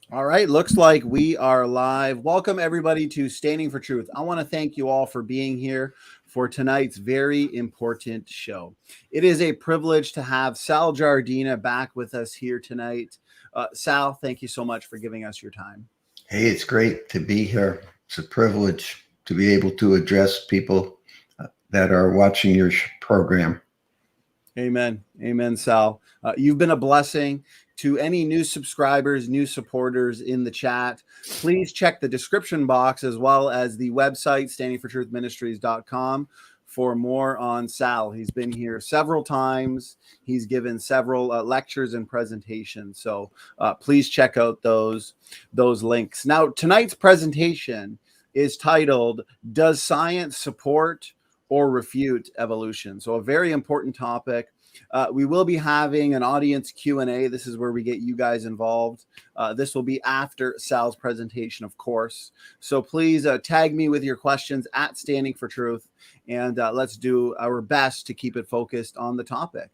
All right, looks like we are live. Welcome everybody to Standing for Truth. I want to thank you all for being here for tonight's very important show. It is a privilege to have Sal Giardina back with us here tonight. Sal, thank you so much for giving us your time. Hey, it's great to be here. It's a privilege to be able to address people that are watching your program. Amen. Amen, Sal. You've been a blessing to any new subscribers, new supporters in the chat. Please check the description box as well as the website, standingfortruthministries.com, for more on Sal. He's been here several times. He's given several lectures and presentations. So please check out those links. Now, tonight's presentation is titled, Does Science Support or Refute Evolution? So a very important topic. We will be having an audience Q&A. This is where we get you guys involved. This will be after Sal's presentation, of course. So please tag me with your questions at Standing for Truth, and let's do our best to keep it focused on the topic.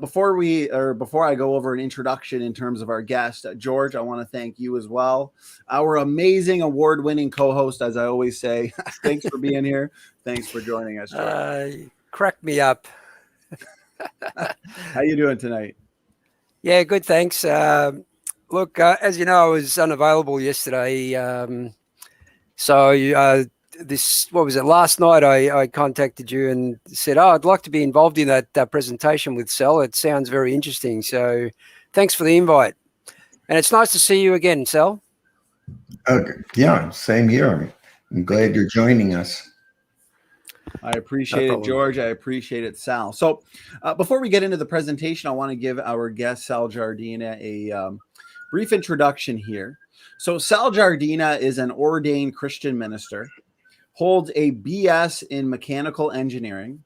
Before I go over an introduction in terms of our guest, George, I want to thank you as well. Our amazing award-winning co-host, as I always say. Thanks for being here. Thanks for joining us, George. Crack me up. How you doing tonight? Yeah, good, thanks. Look, as you know, I was unavailable yesterday. What was it? Last night I contacted you and said, I'd like to be involved in that presentation with Sal. It sounds very interesting. So thanks for the invite. And it's nice to see you again, Sal. Yeah, same here. I'm glad you're joining us. I appreciate it, George. I appreciate it, Sal. So before we get into the presentation, I want to give our guest, Sal Giardina, a brief introduction here. So Sal Giardina is an ordained Christian minister, holds a BS in mechanical engineering,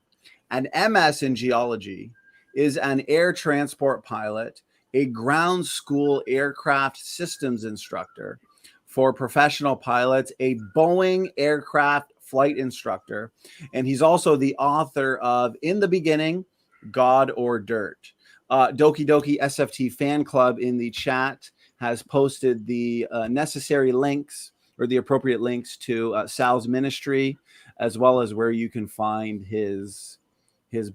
an MS in geology, is an air transport pilot, a ground school aircraft systems instructor for professional pilots, a Boeing aircraft flight instructor, and he's also the author of In the Beginning, God or Dirt. Doki Doki SFT fan club in the chat has posted the necessary links or the appropriate links to Sal's ministry, as well as where you can find his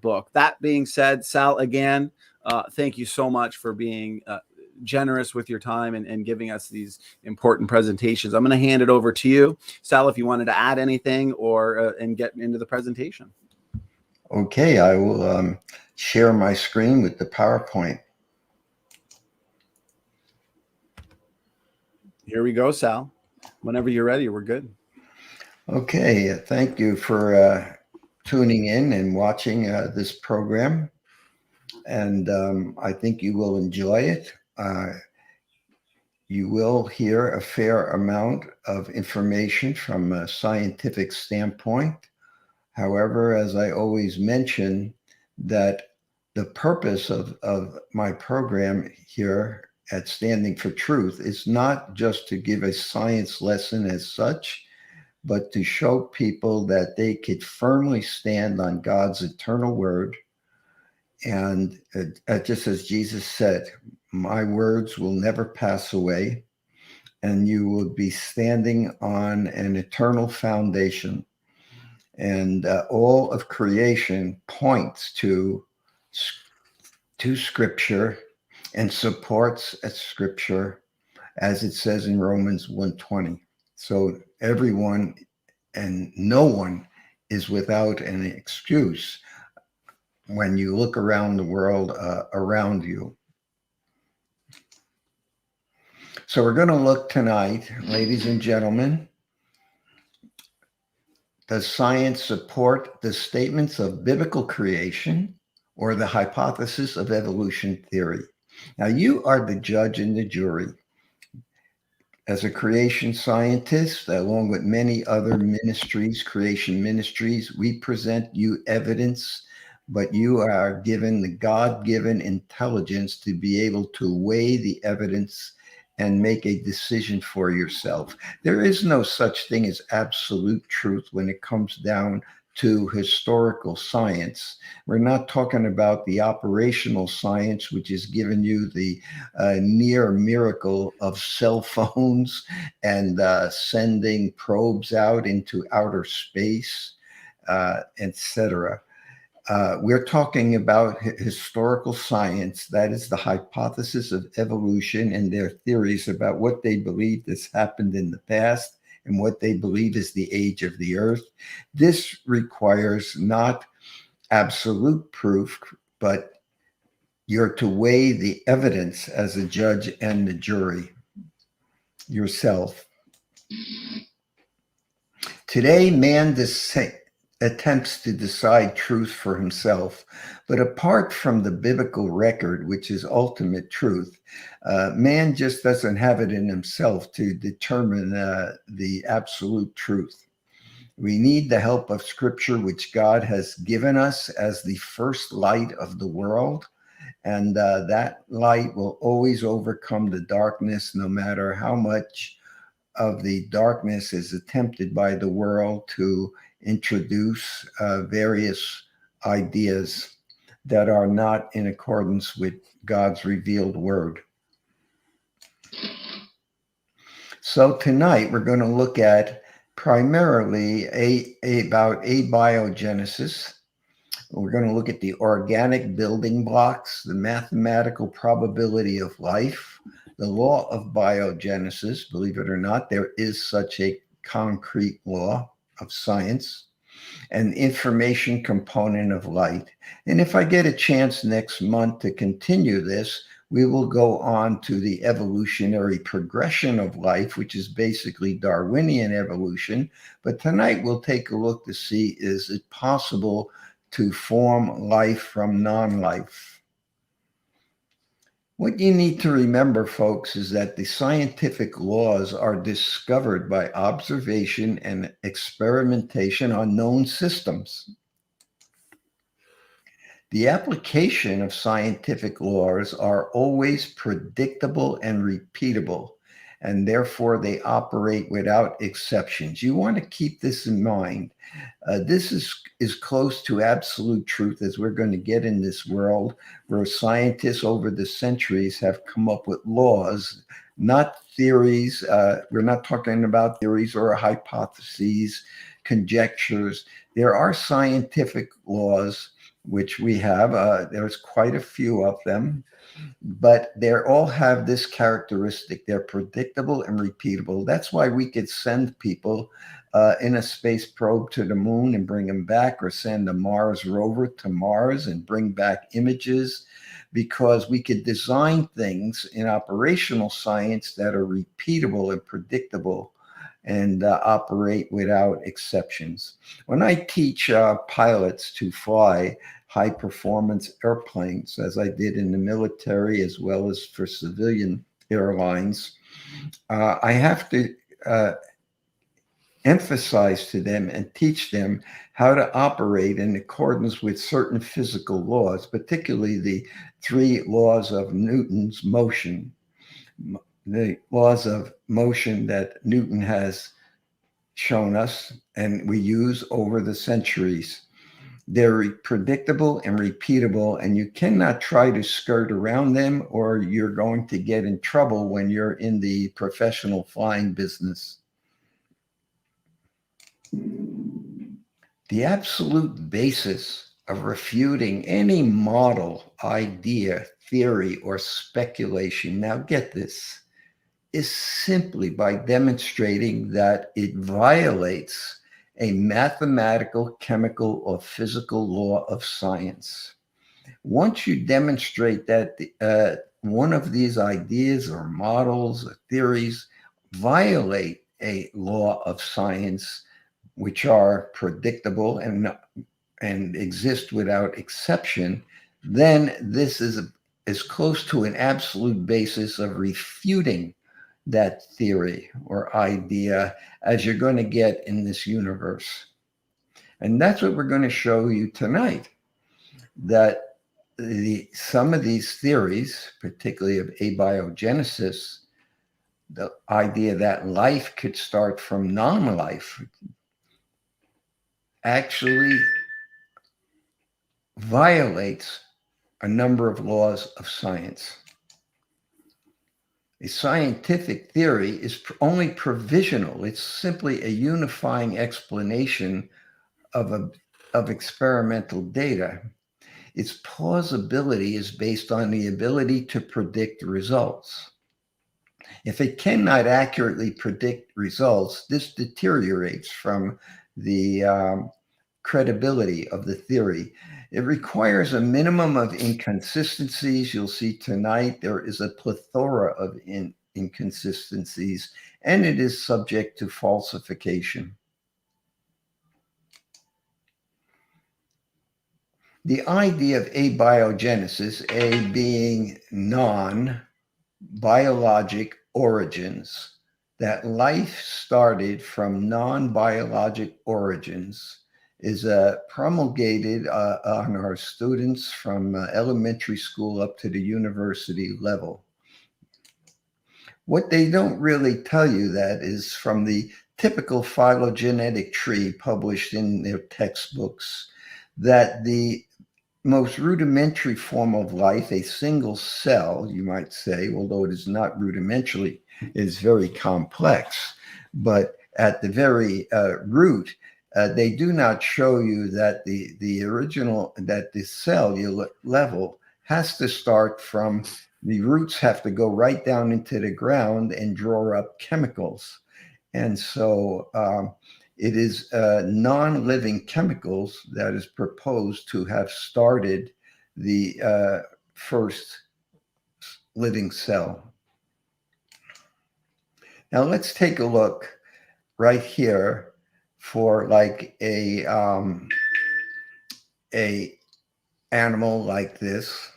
book. That being said, Sal, again, thank you so much for being generous with your time and giving us these important presentations. I'm going to hand it over to you, Sal, if you wanted to add anything or and get into the presentation. Okay, I will share my screen with the PowerPoint. Here we go, Sal. Whenever you're ready, we're good. Okay, thank you for tuning in and watching this program. And I think you will enjoy it. You will hear a fair amount of information from a scientific standpoint. However, as I always mention, that the purpose of my program here at Standing for Truth is not just to give a science lesson as such, but to show people that they could firmly stand on God's eternal word. And just as Jesus said, my words will never pass away, and you will be standing on an eternal foundation. And all of creation points to Scripture and supports Scripture, as it says in Romans 1:20. So everyone and no one is without an excuse when you look around the world around you. So we're going to look tonight, ladies and gentlemen, does science support the statements of biblical creation or the hypothesis of evolution theory? Now, you are the judge and the jury. As a creation scientist, along with many other ministries, creation ministries, we present you evidence, but you are given the God-given intelligence to be able to weigh the evidence and make a decision for yourself. There is no such thing as absolute truth when it comes down to historical science. We're not talking about the operational science, which has given you the near miracle of cell phones and sending probes out into outer space, etc. We're talking about historical science. That is the hypothesis of evolution and their theories about what they believe has happened in the past and what they believe is the age of the earth. This requires not absolute proof, but you're to weigh the evidence as a judge and the jury yourself. Today, man attempts to decide truth for himself, but apart from the biblical record, which is ultimate truth, man just doesn't have it in himself to determine the absolute truth. We need the help of Scripture, which God has given us as the first light of the world, and that light will always overcome the darkness, no matter how much of the darkness is attempted by the world to introduce various ideas that are not in accordance with God's revealed word. So tonight we're going to look at primarily about abiogenesis. We're going to look at the organic building blocks, the mathematical probability of life, the law of biogenesis. Believe it or not, there is such a concrete law of science, and information component of light. And if I get a chance next month to continue this, we will go on to the evolutionary progression of life, which is basically Darwinian evolution. But tonight we'll take a look to see, is it possible to form life from non-life? What you need to remember, folks, is that the scientific laws are discovered by observation and experimentation on known systems. The application of scientific laws are always predictable and repeatable, and therefore they operate without exceptions. You want to keep this in mind. This is close to absolute truth, as we're going to get in this world where scientists over the centuries have come up with laws, not theories. We're not talking about theories or hypotheses, conjectures. There are scientific laws, which we have. There's quite a few of them, but they all have this characteristic. They're predictable and repeatable. That's why we could send people in a space probe to the moon and bring them back, or send a Mars rover to Mars and bring back images, because we could design things in operational science that are repeatable and predictable and operate without exceptions. When I teach pilots to fly high performance airplanes, as I did in the military as well as for civilian airlines, I have to emphasize to them and teach them how to operate in accordance with certain physical laws, particularly the 3 laws of Newton's motion. The laws of motion that Newton has shown us and we use over the centuries. They're predictable and repeatable, and you cannot try to skirt around them, or you're going to get in trouble when you're in the professional flying business. The absolute basis of refuting any model, idea, theory, or speculation, now get this, is simply by demonstrating that it violates a mathematical, chemical, or physical law of science. Once you demonstrate that one of these ideas or models or theories violate a law of science, which are predictable and exist without exception, then this is as close to an absolute basis of refuting that theory or idea as you're going to get in this universe. And that's what we're going to show you tonight, that some of these theories, particularly of abiogenesis, the idea that life could start from non-life, actually violates a number of laws of science. A scientific theory is only provisional. It's simply a unifying explanation of experimental data. Its plausibility is based on the ability to predict results. If it cannot accurately predict results, this deteriorates from the credibility of the theory. It requires a minimum of inconsistencies. You'll see tonight there is a plethora of inconsistencies, and it is subject to falsification. The idea of abiogenesis, A being non-biologic origins, that life started from non-biologic origins, is promulgated on our students from elementary school up to the university level. What they don't really tell you that is from the typical phylogenetic tree published in their textbooks, that the most rudimentary form of life, a single cell, you might say, although it is not rudimentary, is very complex, but at the very root, they do not show you that the original, that the cellular level has to start from, the roots have to go right down into the ground and draw up chemicals. And so it is non-living chemicals that is proposed to have started the first living cell. Now let's take a look right here for like a animal like this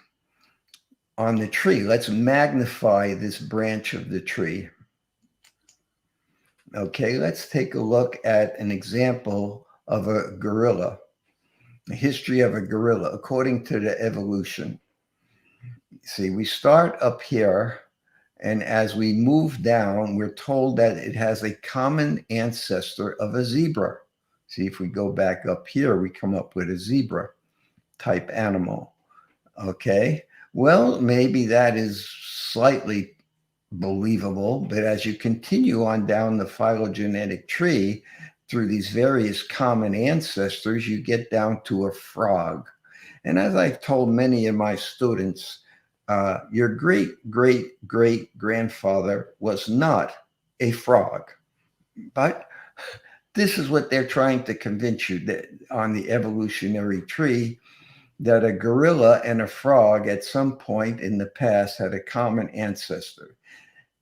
on the tree. Let's magnify this branch of the tree. Okay, let's take a look at an example of a gorilla, the history of a gorilla according to the evolution. See, we start up here, and as we move down, we're told that it has a common ancestor of a zebra. See, if we go back up here, we come up with a zebra type animal. Okay, well, maybe that is slightly believable, but as you continue on down the phylogenetic tree through these various common ancestors, you get down to a frog. And as I've told many of my students, your great-great-great-grandfather was not a frog. But this is what they're trying to convince you, that on the evolutionary tree, that a gorilla and a frog at some point in the past had a common ancestor.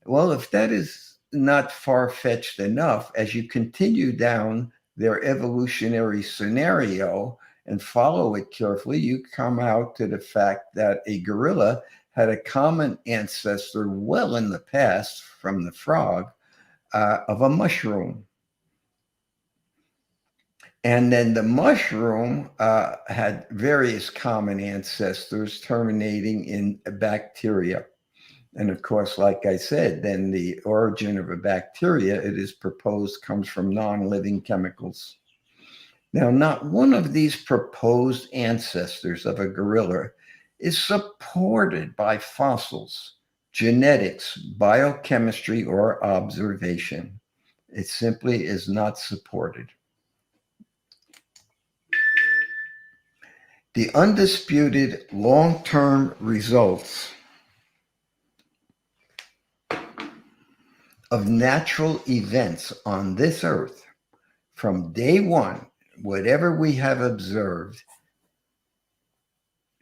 Well, if that is not far-fetched enough, as you continue down their evolutionary scenario and follow it carefully, you come out to the fact that a gorilla had a common ancestor well in the past from the frog of a mushroom. And then the mushroom had various common ancestors terminating in bacteria. And of course, like I said, then the origin of a bacteria, it is proposed, comes from non-living chemicals. Now, not one of these proposed ancestors of a gorilla is supported by fossils, genetics, biochemistry, or observation. It simply is not supported. The undisputed long-term results of natural events on this earth from day one, whatever we have observed,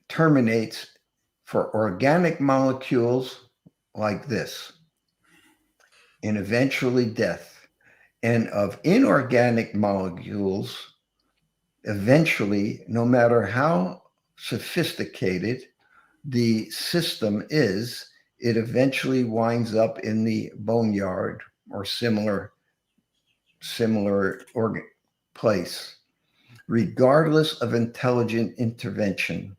terminates for organic molecules like this, and eventually death. And of inorganic molecules, eventually, no matter how sophisticated the system is, it eventually winds up in the boneyard or similar place, regardless of intelligent intervention.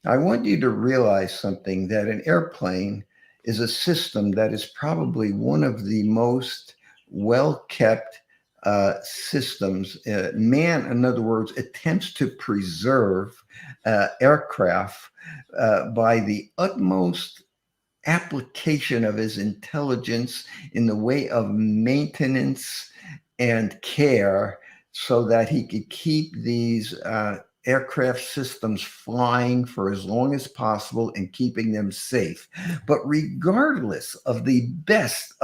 I want you to realize something, that an airplane is a system that is probably one of the most well-kept systems. Man, in other words, attempts to preserve aircraft by the utmost application of his intelligence in the way of maintenance and care so that he could keep these aircraft systems flying for as long as possible and keeping them safe. But regardless of the best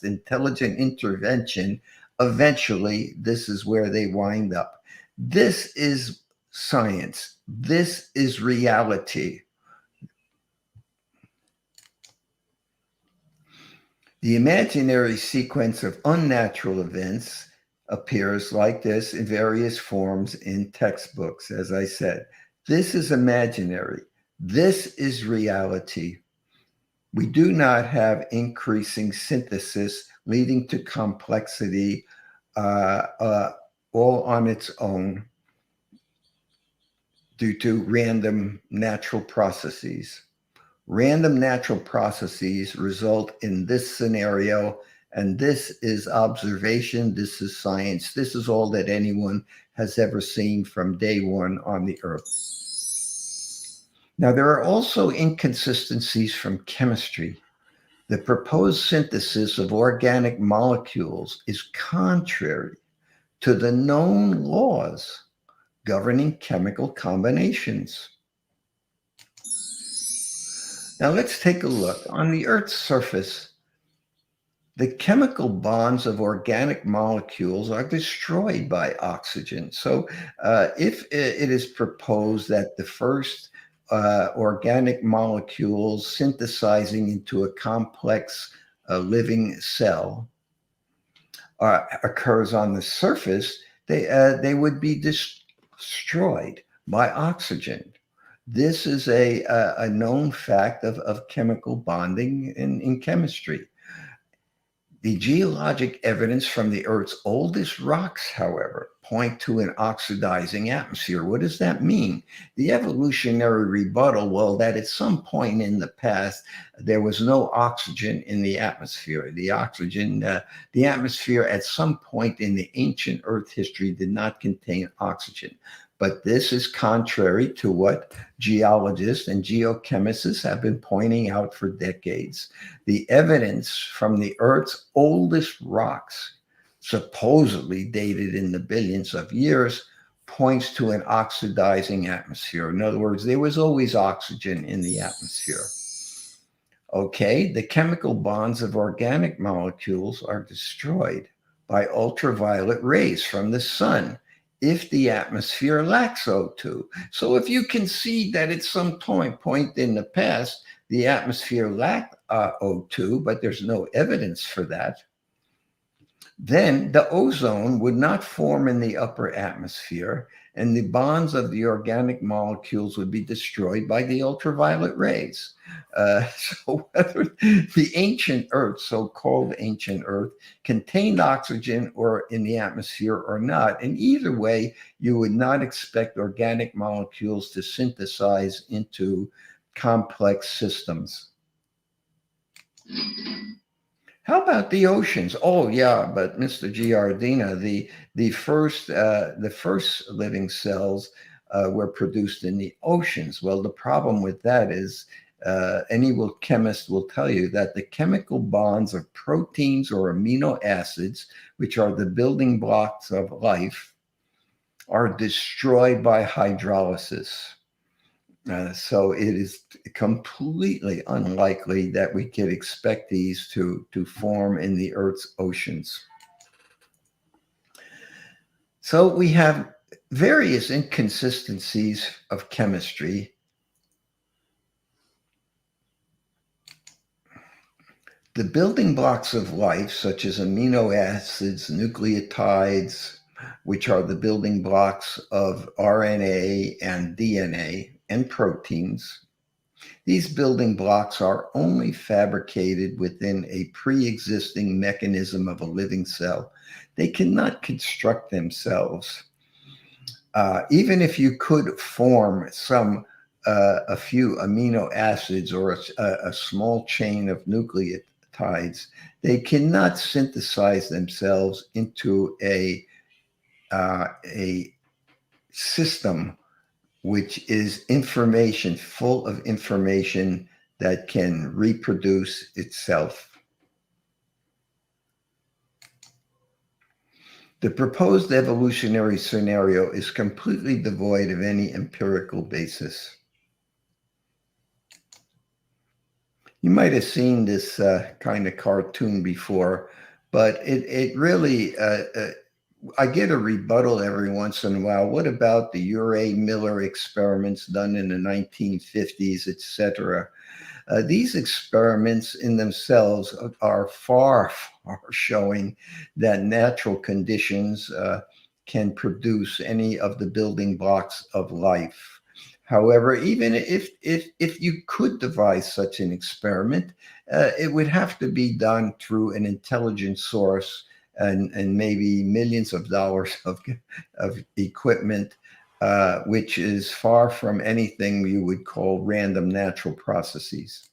intelligent intervention, eventually this is where they wind up. This is science. This is reality. The imaginary sequence of unnatural events appears like this in various forms in textbooks, as I said. This is imaginary. This is reality. We do not have increasing synthesis leading to complexity all on its own due to random natural processes. Random natural processes result in this scenario, and this is observation, this is science, this is all that anyone has ever seen from day one on the earth. Now, there are also inconsistencies from chemistry. The proposed synthesis of organic molecules is contrary to the known laws governing chemical combinations. Now let's take a look. On the Earth's surface, the chemical bonds of organic molecules are destroyed by oxygen. So if it is proposed that the first organic molecules synthesizing into a complex living cell occurs on the surface, they would be destroyed by oxygen. This is a known fact of chemical bonding in chemistry. The geologic evidence from the Earth's oldest rocks, however, point to an oxidizing atmosphere. What does that mean? The evolutionary rebuttal, well, that at some point in the past, there was no oxygen in the atmosphere. The atmosphere at some point in the ancient Earth history did not contain oxygen. But this is contrary to what geologists and geochemists have been pointing out for decades. The evidence from the Earth's oldest rocks, supposedly dated in the billions of years, points to an oxidizing atmosphere. In other words, there was always oxygen in the atmosphere. Okay, the chemical bonds of organic molecules are destroyed by ultraviolet rays from the sun if the atmosphere lacks O2. So if you concede that at some point in the past, the atmosphere lacked O2, but there's no evidence for that, then the ozone would not form in the upper atmosphere, and the bonds of the organic molecules would be destroyed by the ultraviolet rays. So whether the ancient Earth, so-called ancient Earth, contained oxygen or in the atmosphere or not, in either way, you would not expect organic molecules to synthesize into complex systems. How about the oceans? Oh yeah, but Mr. Giardina, the first living cells were produced in the oceans. Well, the problem with that is any chemist will tell you that the chemical bonds of proteins or amino acids, which are the building blocks of life, are destroyed by hydrolysis. So it is completely unlikely that we could expect these to form in the Earth's oceans. So we have various inconsistencies of chemistry. The building blocks of life, such as amino acids, nucleotides, which are the building blocks of RNA and DNA, and proteins. These building blocks are only fabricated within a pre-existing mechanism of a living cell. They cannot construct themselves. Even if you could form a few amino acids or a small chain of nucleotides, peptides, they cannot synthesize themselves into a system which is information, full of information that can reproduce itself. The proposed evolutionary scenario is completely devoid of any empirical basis. You might have seen this kind of cartoon before, but it really, I get a rebuttal every once in a while. What about the Urey-Miller experiments done in the 1950s, etc.? These experiments in themselves are far showing that natural conditions can produce any of the building blocks of life. However, even if you could devise such an experiment, it would have to be done through an intelligent source and maybe millions of dollars of equipment, which is far from anything you would call random natural processes.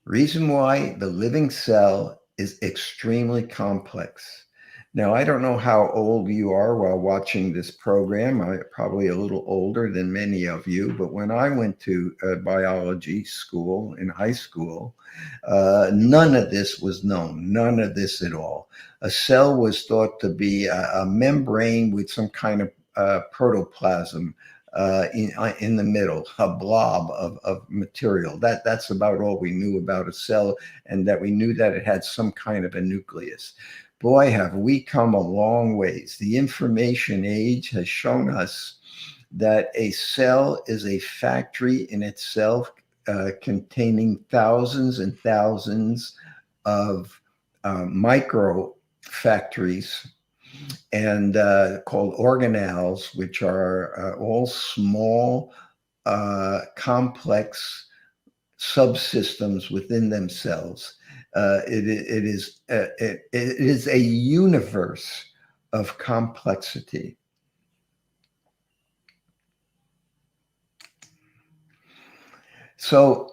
Reason why the living cell is extremely complex. Now, I don't know how old you are while watching this program. I'm probably a little older than many of you, but when I went to biology school in high school, none of this was known, none of this at all. A cell was thought to be a membrane with some kind of protoplasm in the middle, a blob of material. That's about all we knew about a cell, and that we knew that it had some kind of a nucleus. Boy, have we come a long ways. The information age has shown us that a cell is a factory in itself, containing thousands and thousands of micro factories, and called organelles, which are all small, complex subsystems within themselves. It is a universe of complexity. So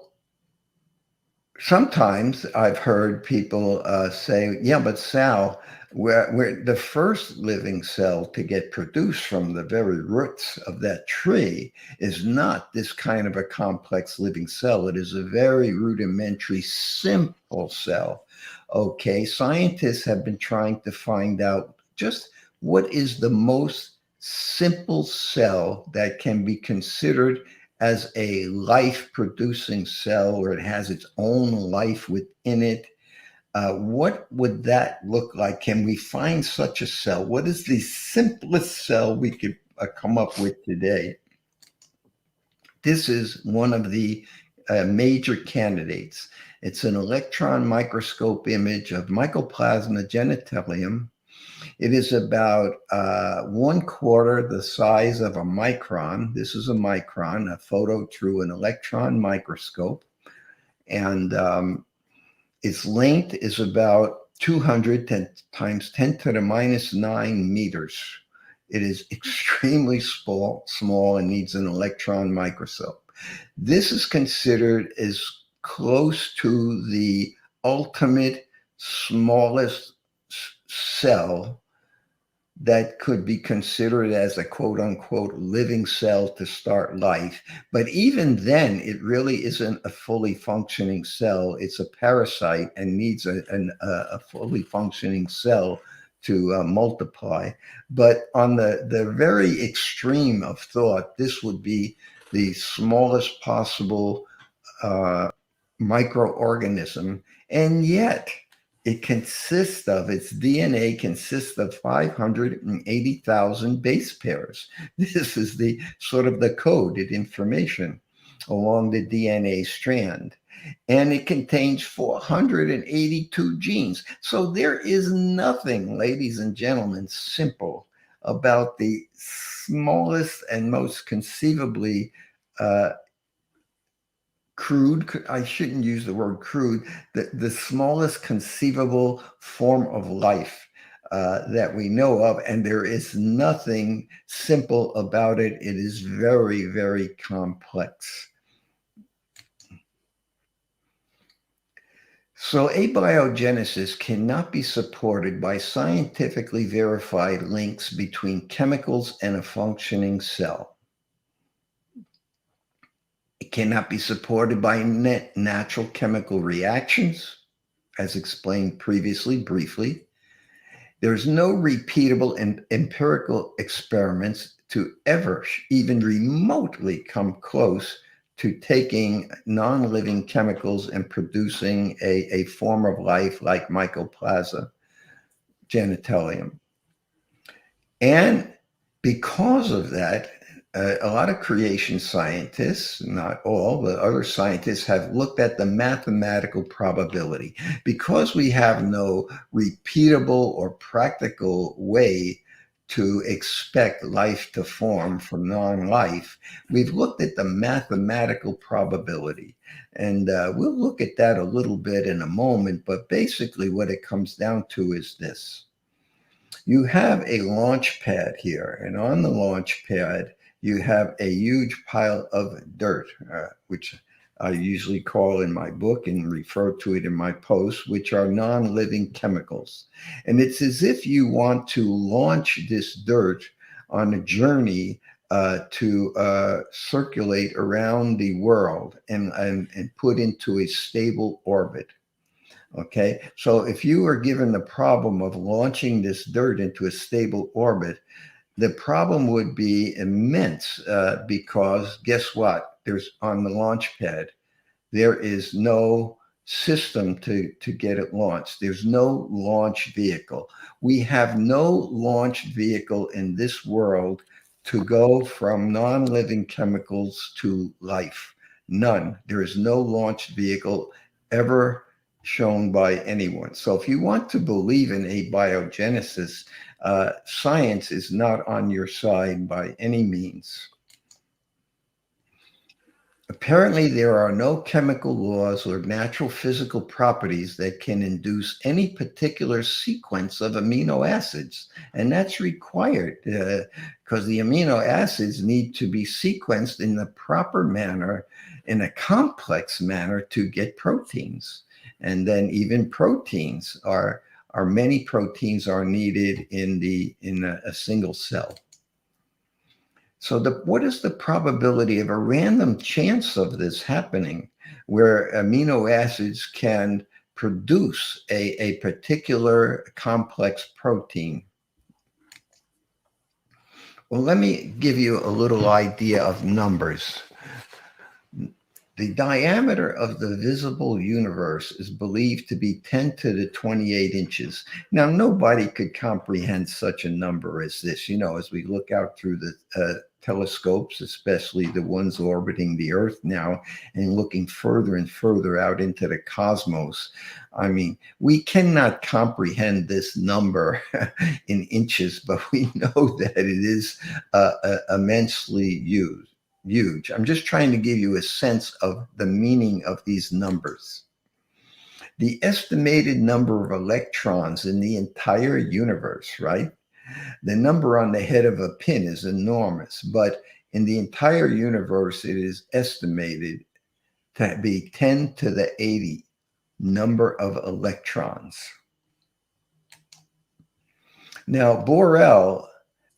sometimes I've heard people say, yeah, but Sal, we're the first living cell to get produced from the very roots of that tree is not this kind of a complex living cell. It is a very rudimentary, simple cell. Okay, scientists have been trying to find out just what is the most simple cell that can be considered as a life-producing cell, where it has its own life within it. What would that look like? Can we find such a cell? What is the simplest cell we could come up with today? This is one of the major candidates. It's an electron microscope image of Mycoplasma genitalium. It is about 1/4 the size of a micron. This is a micron, a photo through an electron microscope. And its length is about 200 times 10 to the minus 9 meters. It is extremely small and needs an electron microscope. This is considered as close to the ultimate smallest cell that could be considered as a quote unquote living cell to start life. But even then, it really isn't a fully functioning cell. It's a parasite and needs a fully functioning cell to multiply. But on the very extreme of thought, this would be the smallest possible microorganism. And yet, its DNA consists of 580,000 base pairs. This is the sort of the coded information along the DNA strand. And it contains 482 genes. So there is nothing, ladies and gentlemen, simple about the smallest and most conceivably crude, I shouldn't use the word crude, the smallest conceivable form of life that we know of, and there is nothing simple about it. It is very, very complex. So abiogenesis cannot be supported by scientifically verified links between chemicals and a functioning cell. It cannot be supported by natural chemical reactions, as explained previously, briefly. There's no repeatable and empirical experiments to ever even remotely come close to taking non-living chemicals and producing a form of life like Mycoplasma, Genitalium. And because of that, a lot of creation scientists, not all, but other scientists have looked at the mathematical probability. Because we have no repeatable or practical way to expect life to form from non-life, we've looked at the mathematical probability. And we'll look at that a little bit in a moment, but basically what it comes down to is this. You have a launch pad here, and on the launch pad, you have a huge pile of dirt, which I usually call in my book and refer to it in my posts, which are non-living chemicals. And it's as if you want to launch this dirt on a journey to circulate around the world and put into a stable orbit. Okay, so if you are given the problem of launching this dirt into a stable orbit, the problem would be immense because guess what? There's on the launch pad, there is no system to get it launched. There's no launch vehicle. We have no launch vehicle in this world to go from non-living chemicals to life. None. There is no launch vehicle ever shown by anyone. So if you want to believe in abiogenesis, science is not on your side by any means. Apparently, there are no chemical laws or natural physical properties that can induce any particular sequence of amino acids. And that's required because the amino acids need to be sequenced in the proper manner, in a complex manner to get proteins. And then even proteins many proteins are needed in a single cell. So what is the probability of a random chance of this happening where amino acids can produce a particular complex protein? Well, let me give you a little idea of numbers. The diameter of the visible universe is believed to be 10 to the 28 inches. Now, nobody could comprehend such a number as this. You know, as we look out through the telescopes, especially the ones orbiting the Earth now, and looking further and further out into the cosmos, I mean, we cannot comprehend this number in inches, but we know that it is immensely huge. I'm just trying to give you a sense of the meaning of these numbers. The estimated number of electrons in the entire universe, right? The number on the head of a pin is enormous, but in the entire universe, it is estimated to be 10 to the 80 number of electrons. Now, Borel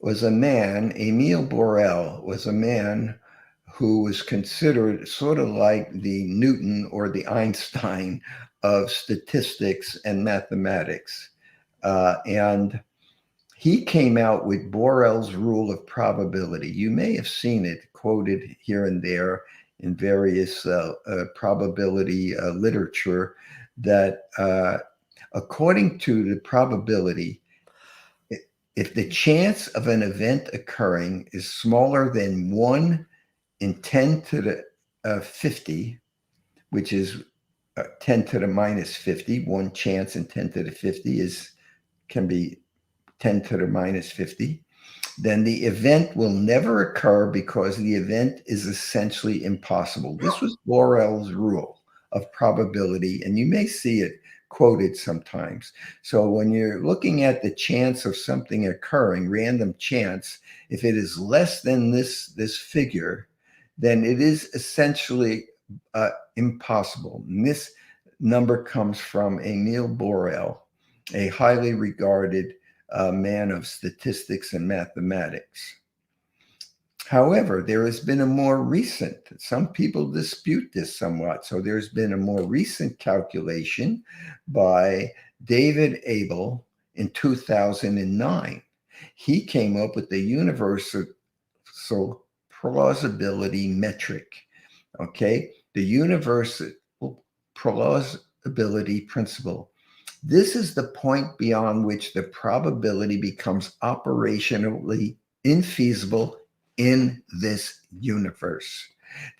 was a man, Emile Borel was a man who was considered sort of like the Newton or the Einstein of statistics and mathematics. And he came out with Borel's rule of probability. You may have seen it quoted here and there in various probability literature that according to the probability, if the chance of an event occurring is smaller than 1 in 10 to the 50, which is 10 to the minus 50, one chance in 10 to the 50 can be 10 to the minus 50, then the event will never occur because the event is essentially impossible. This was Borel's rule of probability, and you may see it quoted sometimes. So when you're looking at the chance of something occurring, random chance, if it is less than this figure, then it is essentially impossible. And number comes from Emil Borel, a highly regarded man of statistics and mathematics. However, there has been a more recent, some people dispute this somewhat, so there's been a more recent calculation by David Abel in 2009. He came up with the universal plausibility metric, okay? The universal plausibility principle. This is the point beyond which the probability becomes operationally infeasible in this universe.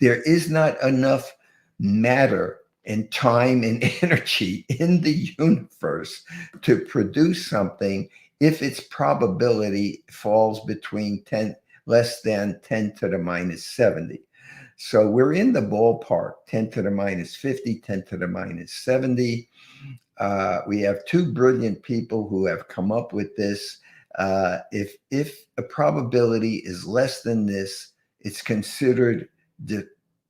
There is not enough matter and time and energy in the universe to produce something if its probability falls between less than 10 to the minus 70. So we're in the ballpark, 10 to the minus 50, 10 to the minus 70. We have two brilliant people who have come up with this. If a probability is less than this, it's considered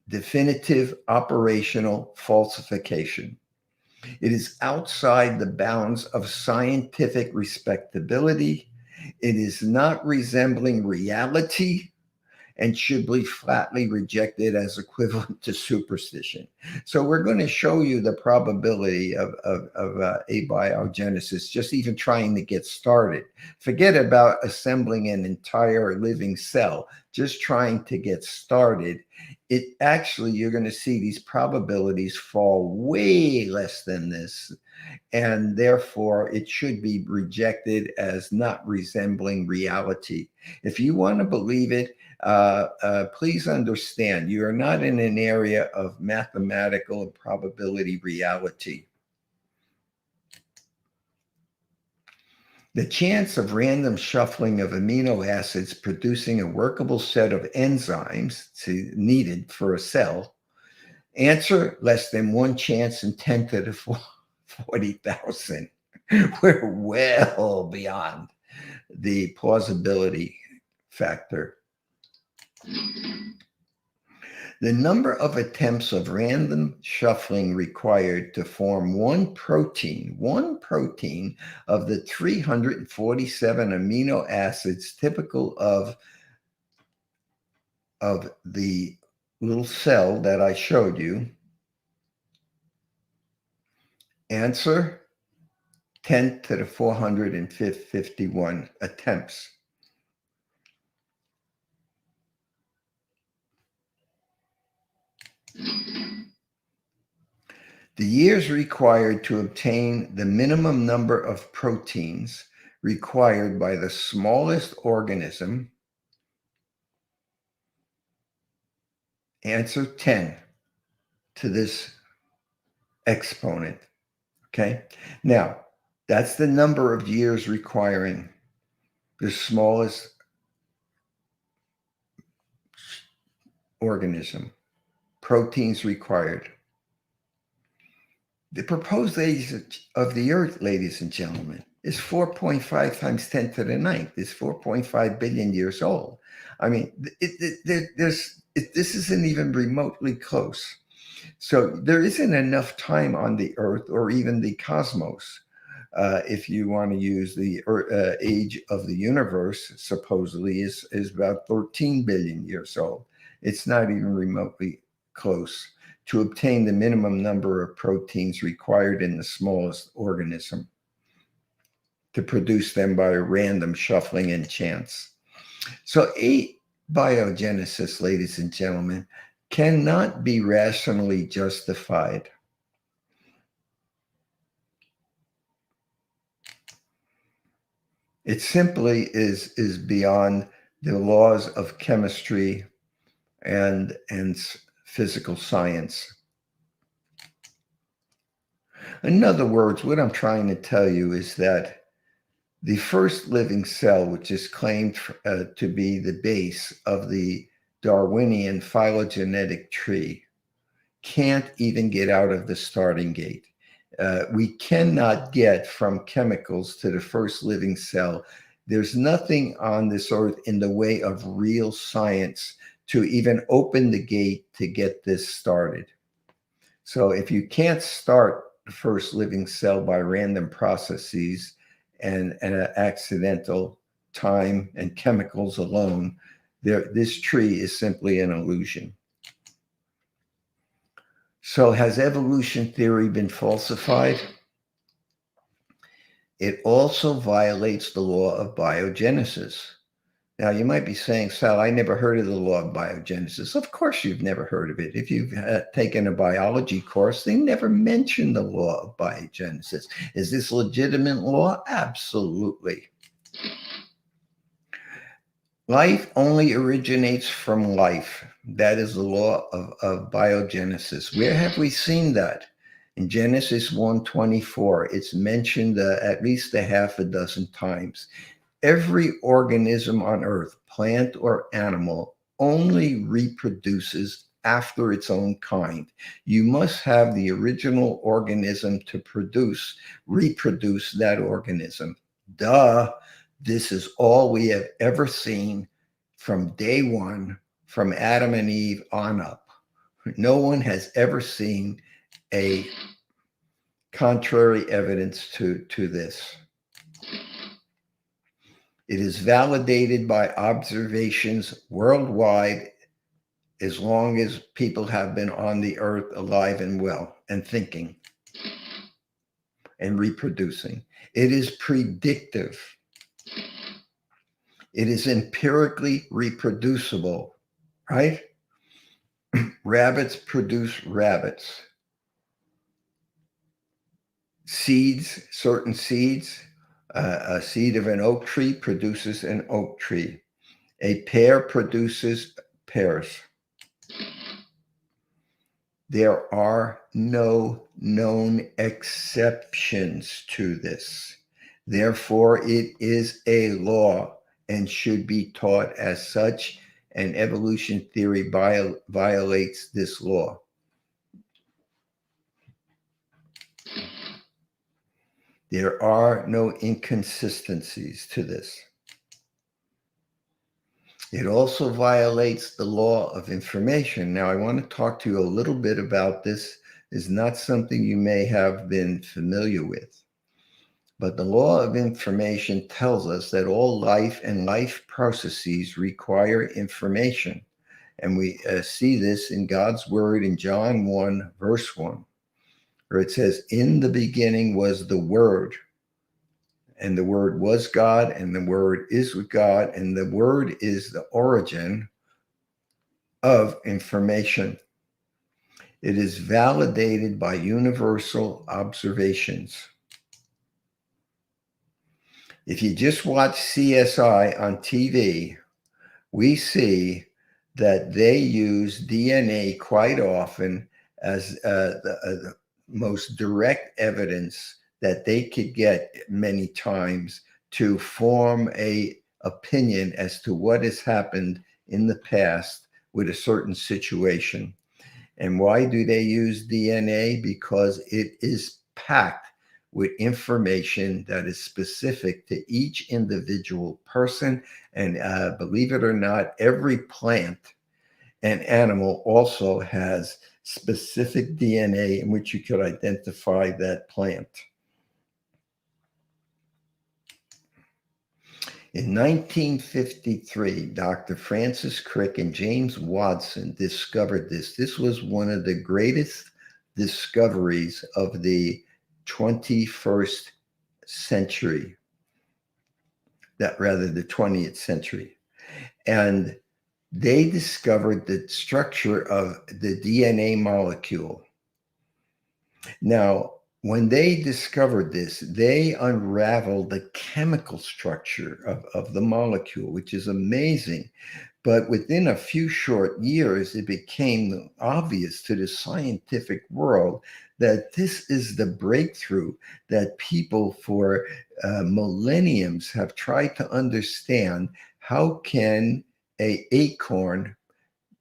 definitive operational falsification. It is outside the bounds of scientific respectability. It is not resembling reality and should be flatly rejected as equivalent to superstition. So we're going to show you the probability of abiogenesis, just even trying to get started. Forget about assembling an entire living cell, just trying to get started. It actually, you're going to see these probabilities fall way less than this, and therefore it should be rejected as not resembling reality. If you want to believe it, please understand, you are not in an area of mathematical and probability reality. The chance of random shuffling of amino acids producing a workable set of enzymes needed for a cell. Answer, less than 1 chance in 10 to the 40,000. We're well beyond the plausibility factor. The number of attempts of random shuffling required to form one protein of the 347 amino acids typical of the little cell that I showed you. Answer, 10 to the 451 attempts. The years required to obtain the minimum number of proteins required by the smallest organism. Answer, 10 to this exponent. Okay. Now, that's the number of years requiring the smallest organism. Proteins required. The proposed age of the Earth, ladies and gentlemen, is 4.5 times 10 to the 9th. It's 4.5 billion years old. I mean, this isn't even remotely close. So there isn't enough time on the Earth or even the cosmos. If you want to use the age of the universe, supposedly is about 13 billion years old. It's not even remotely close to obtain the minimum number of proteins required in the smallest organism to produce them by random shuffling and chance. So abiogenesis, ladies and gentlemen, cannot be rationally justified. It simply is beyond the laws of chemistry and physical science. In other words, what I'm trying to tell you is that the first living cell, which is claimed to be the base of the Darwinian phylogenetic tree, can't even get out of the starting gate. We cannot get from chemicals to the first living cell. There's nothing on this earth in the way of real science to even open the gate to get this started. So if you can't start first living cell by random processes and accidental time and chemicals alone, this tree is simply an illusion. So has evolution theory been falsified? It also violates the law of biogenesis. Now, you might be saying, Sal, I never heard of the law of biogenesis. Of course, you've never heard of it. If you've taken a biology course, they never mention the law of biogenesis. Is this legitimate law? Absolutely. Life only originates from life. That is the law of biogenesis. Where have we seen that? In Genesis 1:24, it's mentioned at least a half a dozen times. Every organism on earth, plant or animal, only reproduces after its own kind. You must have the original organism to reproduce that organism. Duh. This is all we have ever seen from day one, from Adam and Eve on up. No one has ever seen a contrary evidence to this. It is validated by observations worldwide as long as people have been on the earth alive and well and thinking and reproducing. It is predictive. It is empirically reproducible, right? Rabbits produce rabbits. Seeds, certain seeds, a seed of an oak tree produces an oak tree. A pear produces pears. There are no known exceptions to this. Therefore, it is a law and should be taught as such, and evolution theory violates this law. There are no inconsistencies to this. It also violates the law of information. Now, I want to talk to you a little bit about this. It's not something you may have been familiar with. But the law of information tells us that all life and life processes require information. And we see this in God's word in John 1, verse 1, where it says, in the beginning was the Word, and the Word was God, and the Word is with God, and the Word is the origin of information. It is validated by universal observations. If you just watch CSI on TV, we see that they use DNA quite often as the most direct evidence that they could get many times to form an opinion as to what has happened in the past with a certain situation. And why do they use DNA? Because it is packed with information that is specific to each individual person. And believe it or not, every plant and animal also has specific DNA in which you could identify that plant. In 1953, Dr. Francis Crick and James Watson discovered this. This was one of the greatest discoveries of the 21st century, the 20th century. And they discovered the structure of the DNA molecule. Now, when they discovered this, they unraveled the chemical structure of the molecule, which is amazing. But within a few short years, it became obvious to the scientific world that this is the breakthrough that people for millenniums have tried to understand. How can an acorn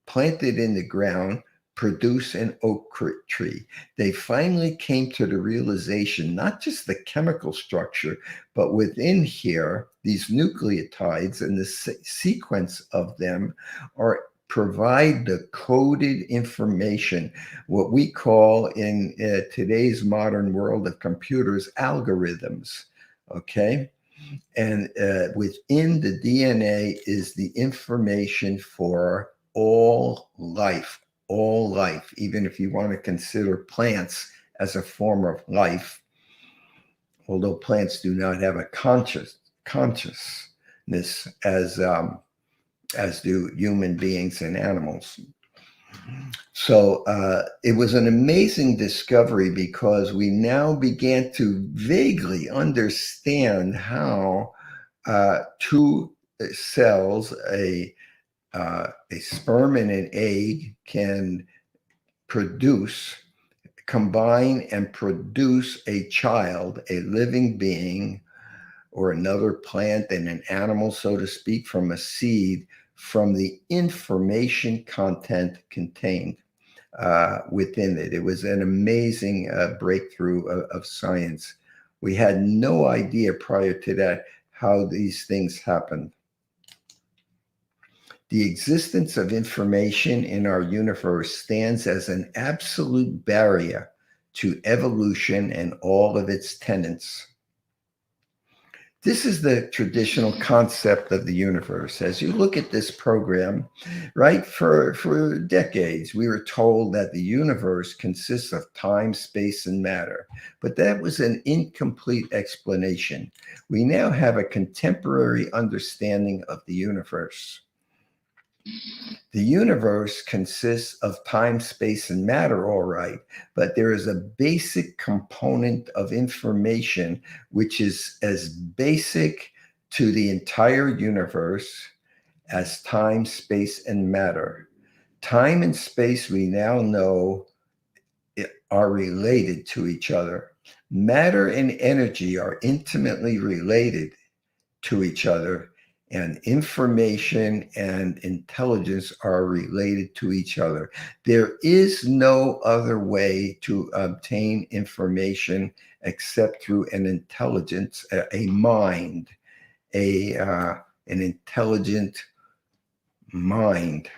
planted in the ground produce an oak tree? They finally came to the realization, not just the chemical structure, but within here, these nucleotides and the sequence of them are provide the coded information, what we call in today's modern world of computers, algorithms, okay? And within the DNA is the information for all life, even if you want to consider plants as a form of life, although plants do not have a consciousness as do human beings and animals. So it was an amazing discovery because we now began to vaguely understand how two cells, a sperm and an egg, can combine and produce a child, a living being, or another plant and an animal, so to speak, from a seed, from the information content contained within it. It was an amazing breakthrough of science. We had no idea prior to that how these things happened. The existence of information in our universe stands as an absolute barrier to evolution and all of its tenets. This is the traditional concept of the universe. As you look at this program, right, for decades, we were told that the universe consists of time, space, and matter. But that was an incomplete explanation. We now have a contemporary understanding of the universe. The universe consists of time, space, and matter, all right, but there is a basic component of information which is as basic to the entire universe as time, space, and matter. Time and space, we now know, are related to each other. Matter and energy are intimately related to each other, and information and intelligence are related to each other. There is no other way to obtain information except through an intelligence, a mind, an intelligent mind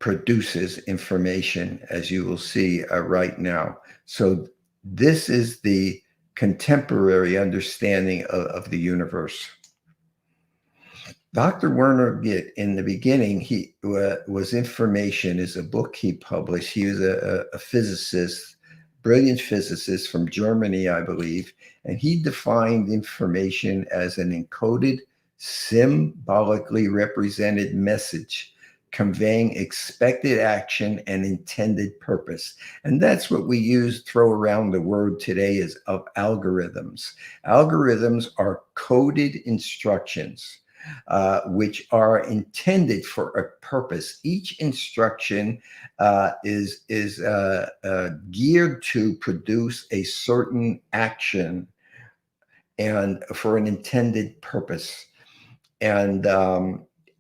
produces information, as you will see right now. So this is the contemporary understanding of the universe. Dr. Werner Gitt, in the beginning, he was Information is a book he published. He was a physicist, brilliant physicist from Germany, I believe, and he defined information as an encoded, symbolically represented message conveying expected action and intended purpose. And that's what we throw around the word today is of algorithms. Algorithms are coded instructions which are intended for a purpose. Each instruction is geared to produce a certain action and for an intended purpose. And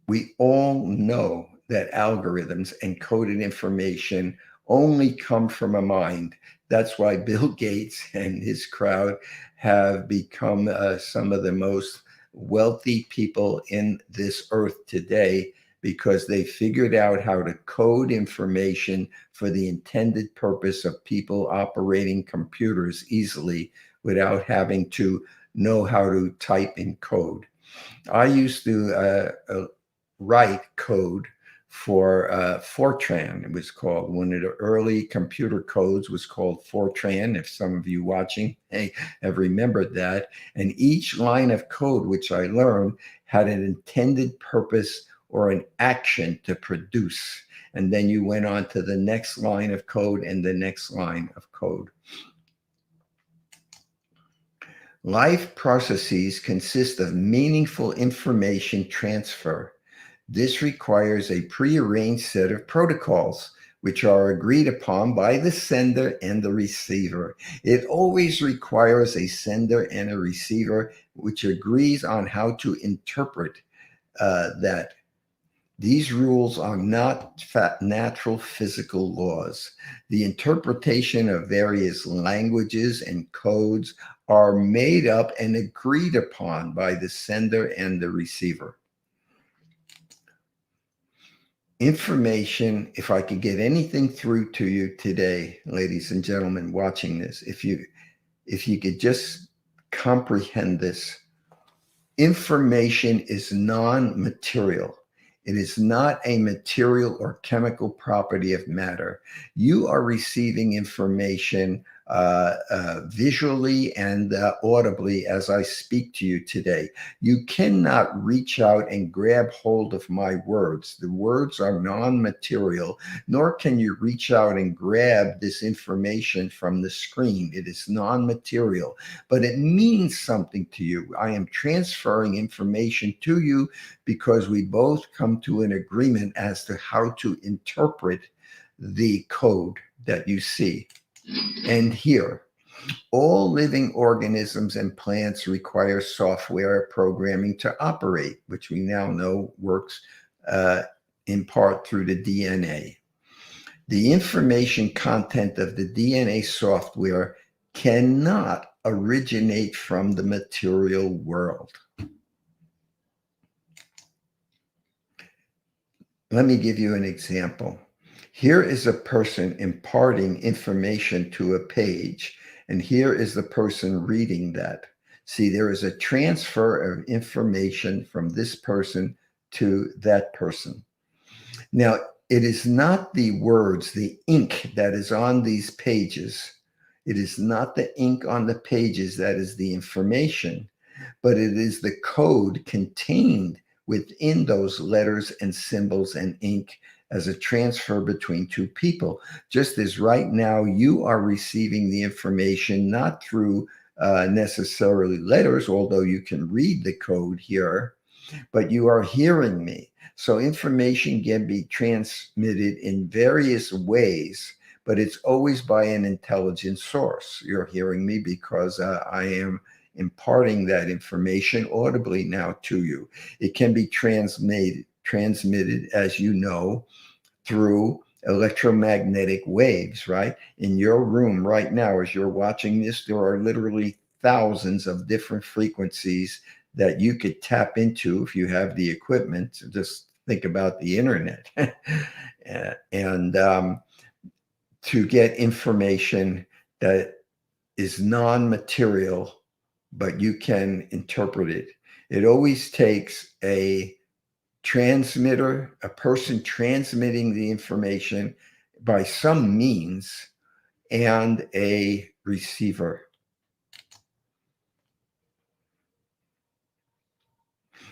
we all know that algorithms and coded information only come from a mind. That's why Bill Gates and his crowd have become some of the most wealthy people in this earth today, because they figured out how to code information for the intended purpose of people operating computers easily without having to know how to type in code. I used to write code for Fortran. It was called, one of the early computer codes was called Fortran. If some of you watching have remembered that. And each line of code which I learned had an intended purpose or an action to produce. And then you went on to the next line of code and the next line of code. Life processes consist of meaningful information transfer. This requires a prearranged set of protocols, which are agreed upon by the sender and the receiver. It always requires a sender and a receiver, which agrees on how to interpret that. These rules are not natural physical laws. The interpretation of various languages and codes are made up and agreed upon by the sender and the receiver. information, if I could get anything through to you today, ladies and gentlemen watching this, if you could just comprehend this, information is non-material. It is not a material or chemical property of matter. You are receiving information visually and audibly as I speak to you today. You cannot reach out and grab hold of my words. The words are non-material, nor can you reach out and grab this information from the screen. It is non-material, but it means something to you. I am transferring information to you because we both come to an agreement as to how to interpret the code that you see and hear. All living organisms and plants require software programming to operate, which we now know works in part through the DNA. The information content of the DNA software cannot originate from the material world. Let me give you an example. Here is a person imparting information to a page, and here is the person reading that. See, there is a transfer of information from this person to that person. Now, it is not the words, the ink that is on these pages. It is not the ink on the pages that is the information, but it is the code contained within those letters and symbols and ink as a transfer between two people. Just as right now you are receiving the information not through necessarily letters, although you can read the code here, but you are hearing me. So information can be transmitted in various ways, but it's always by an intelligent source. You're hearing me because I am imparting that information audibly now to you. It can be transmitted, as you know, through electromagnetic waves, right? In your room right now, as you're watching this, there are literally thousands of different frequencies that you could tap into if you have the equipment. Just think about the internet. and to get information that is non-material, but you can interpret it. It always takes a transmitter, a person transmitting the information by some means, and a receiver.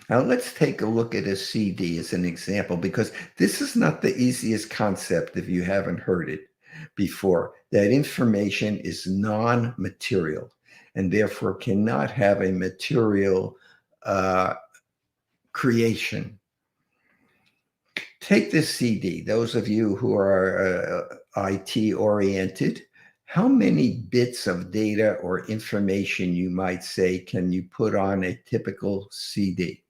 Now let's take a look at a CD as an example, because this is not the easiest concept if you haven't heard it before. That information is non-material and therefore cannot have a material creation. Take this CD. Those of you who are IT oriented, how many bits of data or information, you might say, can you put on a typical CD?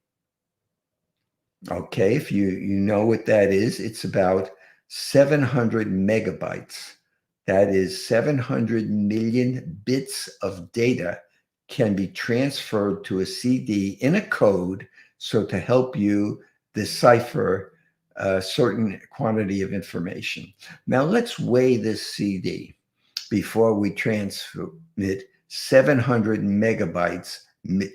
Okay, if you know what that is, it's about 700 megabytes. That is 700 million bits of data can be transferred to a CD in a code, so to help you decipher a certain quantity of information. Now let's weigh this CD before we transmit 700 megabytes,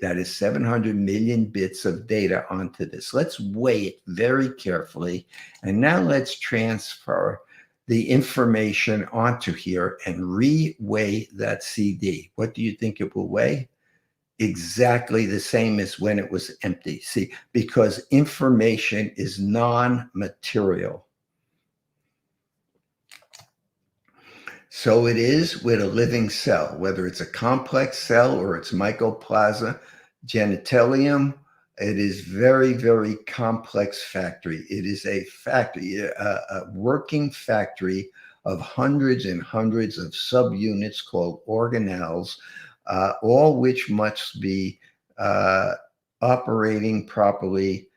that is 700 million bits of data onto this. Let's weigh it very carefully. And now let's transfer the information onto here and re-weigh that CD. What do you think it will weigh? Exactly the same as when it was empty. See, because information is non-material. So it is with a living cell, whether it's a complex cell or it's Mycoplasma, Genitalium. It is very, very complex factory. It is a factory, a working factory of hundreds and hundreds of subunits called organelles, all which must be operating properly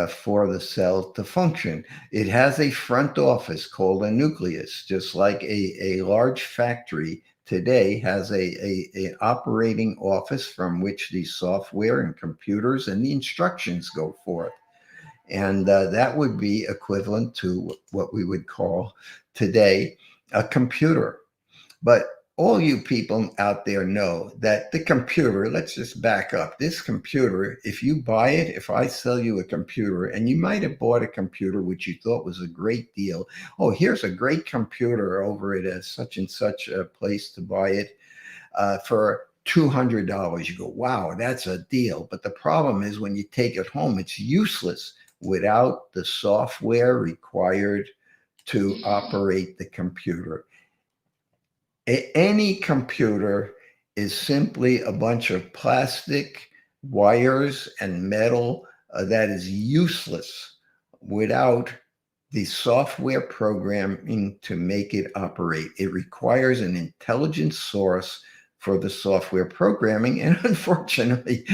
for the cell to function. It has a front office called a nucleus, just like a large factory today has a operating office from which the software and computers and the instructions go forth. And that would be equivalent to what we would call today a computer. But all you people out there know that the computer, let's just back up. This computer, if you buy it, if I sell you a computer, and you might have bought a computer which you thought was a great deal. Oh, here's a great computer over at a such and such a place to buy it for $200. You go, wow, that's a deal. But the problem is when you take it home, it's useless without the software required to operate the computer. Any computer is simply a bunch of plastic wires and metal that is useless without the software programming to make it operate. It requires an intelligent source for the software programming. And unfortunately,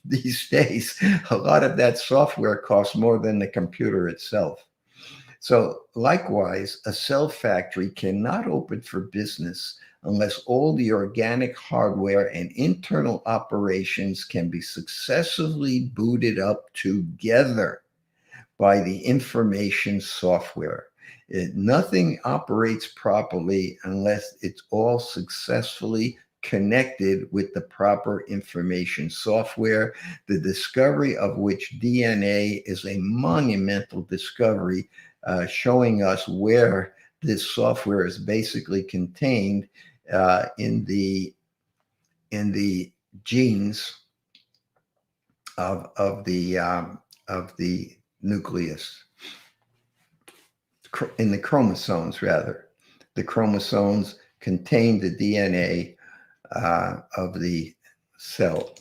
these days, a lot of that software costs more than the computer itself. So likewise, a cell factory cannot open for business unless all the organic hardware and internal operations can be successfully booted up together by the information software. Nothing operates properly unless it's all successfully connected with the proper information software, the discovery of which DNA is a monumental discovery, showing us where this software is basically contained in the genes of the nucleus, in the chromosomes rather. The chromosomes contain the DNA of the cell.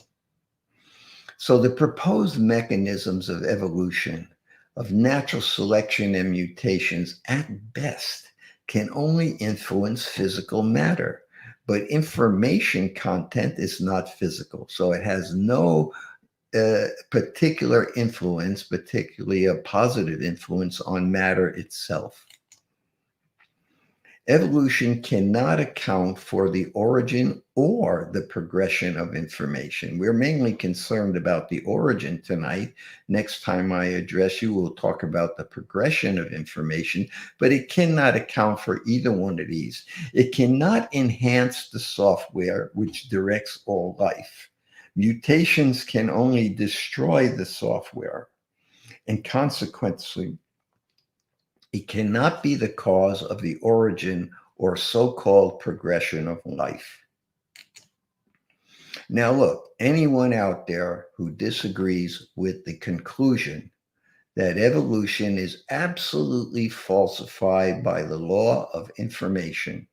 So the proposed mechanisms of evolution, of natural selection and mutations, at best, can only influence physical matter. But information content is not physical. So it has no particular influence, particularly a positive influence on matter itself. Evolution cannot account for the origin or the progression of information. We're mainly concerned about the origin tonight. Next time I address you, we'll talk about the progression of information, but it cannot account for either one of these. It cannot enhance the software which directs all life. Mutations can only destroy the software, and consequently, it cannot be the cause of the origin or so-called progression of life. Now look, anyone out there who disagrees with the conclusion that evolution is absolutely falsified by the law of information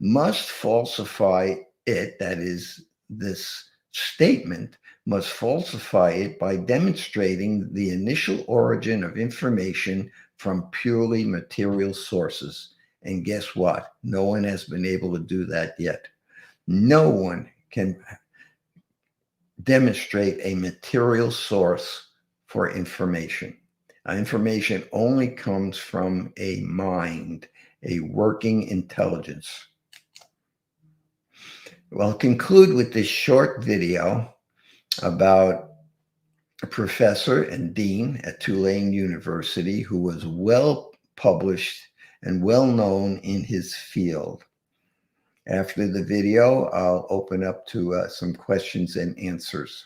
must falsify it, that is, this statement must falsify it by demonstrating the initial origin of information from purely material sources. And guess what? No one has been able to do that yet. No one can demonstrate a material source for information. Information only comes from a mind, a working intelligence. Well, I'll conclude with this short video about a professor and dean at Tulane University who was well published and well known in his field. After the video, I'll open up to some questions and answers.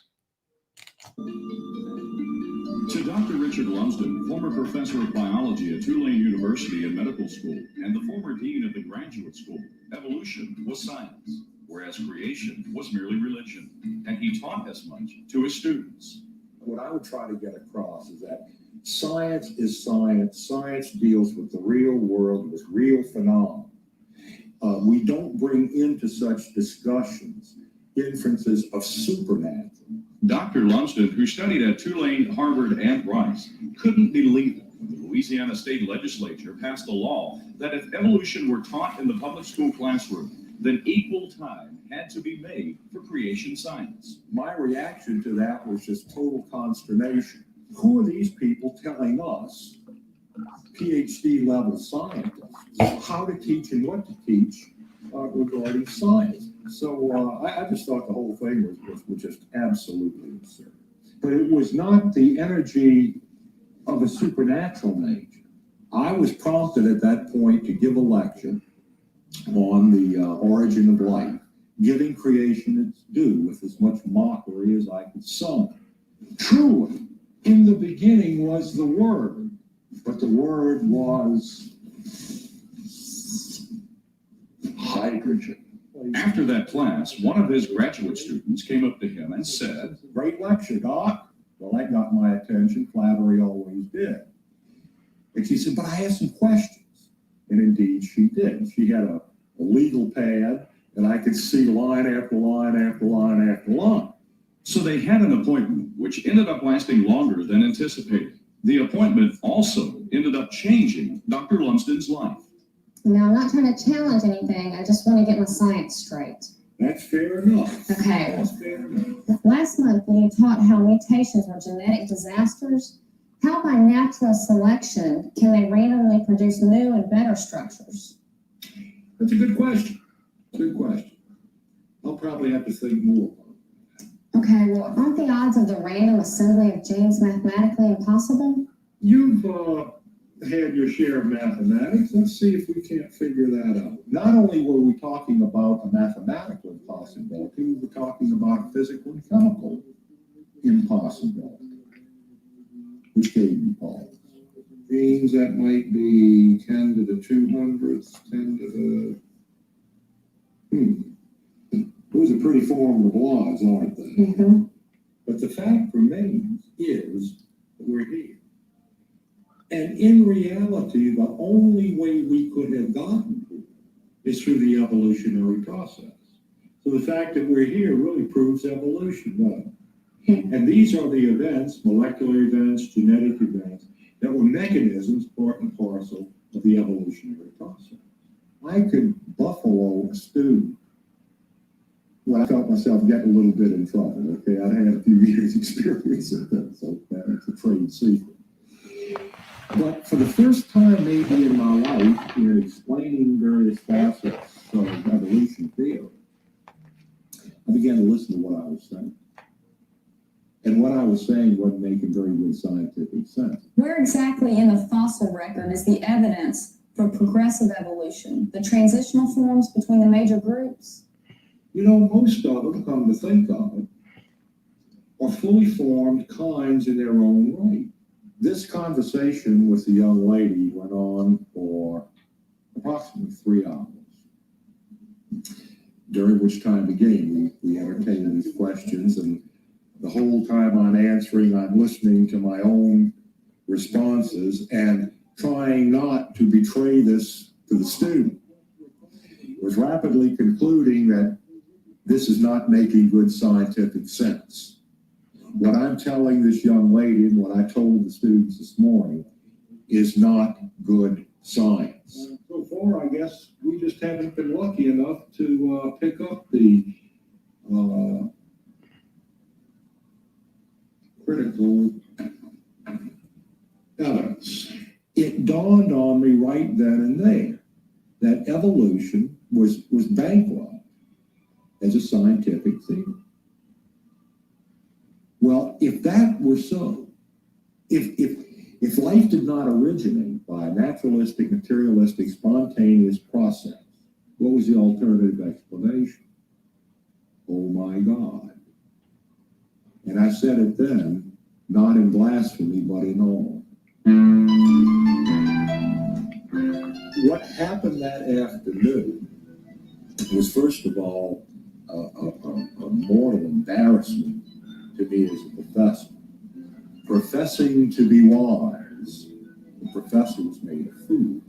To Dr. Richard Lumsden, former professor of biology at Tulane University and Medical School, and the former dean of the graduate school, evolution was science, whereas creation was merely religion, and he taught as much to his students. What I would try to get across is that science is science. Science deals with the real world, with real phenomena. We don't bring into such discussions inferences of supernatural. Dr. Lumsden, who studied at Tulane, Harvard, and Rice, couldn't believe it when the Louisiana State Legislature passed a law that if evolution were taught in the public school classroom, then equal time had to be made for creation science. My reaction to that was just total consternation. Who are these people telling us, PhD level scientists, how to teach and what to teach regarding science? So I just thought the whole thing was just absolutely absurd. But it was not the energy of a supernatural nature. I was prompted at that point to give a lecture on the origin of life, giving creation its due with as much mockery as I could summon. Truly, in the beginning was the Word, but the Word was hydrogen. After that class, one of his graduate students came up to him and said, "Great lecture, Doc." Well, that got my attention. Flattery always did. And she said, "But I have some questions." And indeed, she did. She had a legal pad, and I could see line after line after line after line. So they had an appointment, which ended up lasting longer than anticipated. The appointment also ended up changing Dr. Lumsden's life. Now, I'm not trying to challenge anything. I just want to get my science straight. That's fair enough. Okay. That's fair enough. Last month, when you taught how mutations were genetic disasters, how by natural selection can they randomly produce new and better structures? That's a good question. Good question. I'll probably have to think more about it. Okay, well, aren't the odds of the random assembly of genes mathematically impossible? You've had your share of mathematics. Let's see if we can't figure that out. Not only were we talking about a mathematical impossibility, we were talking about a physical and chemical impossibility. Which gave me pause. Genes that might be 10 to the 200th, 10 to the... Those are pretty formidable odds, aren't they? Mm-hmm. But the fact remains is that we're here. And in reality, the only way we could have gotten here is through the evolutionary process. So the fact that we're here really proves evolution, doesn't it? And these are the events, molecular events, genetic events, that were mechanisms part and parcel of the evolutionary process. I could buffalo a student when I felt myself getting a little bit in trouble. Okay, I'd had a few years experience at that, so that's a trade secret. But for the first time maybe in my life, in explaining various facets of evolution theory, I began to listen to what I was saying. And what I was saying wasn't making very good scientific sense. Where exactly in the fossil record is the evidence for progressive evolution, the transitional forms between the major groups? You know, most of them, come to think of it, are fully formed kinds in their own right. This conversation with the young lady went on for approximately 3 hours, during which time, again, we entertained these questions, and the whole time I'm answering, I'm listening to my own responses and trying not to betray this to the student. Was rapidly concluding that this is not making good scientific sense. What I'm telling this young lady and what I told the students this morning is not good science. So far, I guess we just haven't been lucky enough to pick up the critical evidence. It dawned on me right then and there that evolution was bankrupt as a scientific theory. Well, if that were so, if life did not originate by a naturalistic, materialistic, spontaneous process, what was the alternative explanation? Oh my God. And I said it then, not in blasphemy, but in awe. What happened that afternoon was, first of all, a mortal embarrassment to me as a professor. Professing to be wise, the professor was made a fool.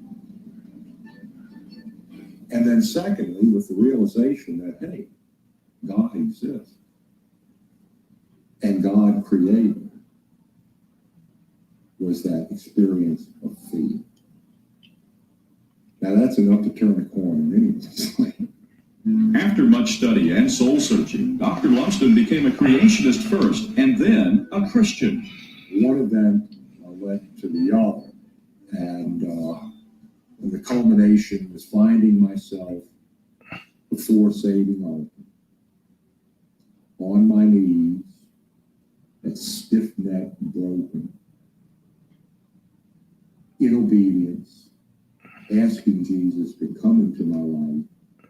And then secondly, with the realization that, hey, God exists. And God created was that experience of fear. Now that's enough to turn a corner anyway. After much study and soul searching, Dr. Lumsden became a creationist first and then a Christian. One event led to the other, and the culmination was finding myself before saving open, on my knees, at stiff neck broken, in obedience, asking Jesus to come into my life,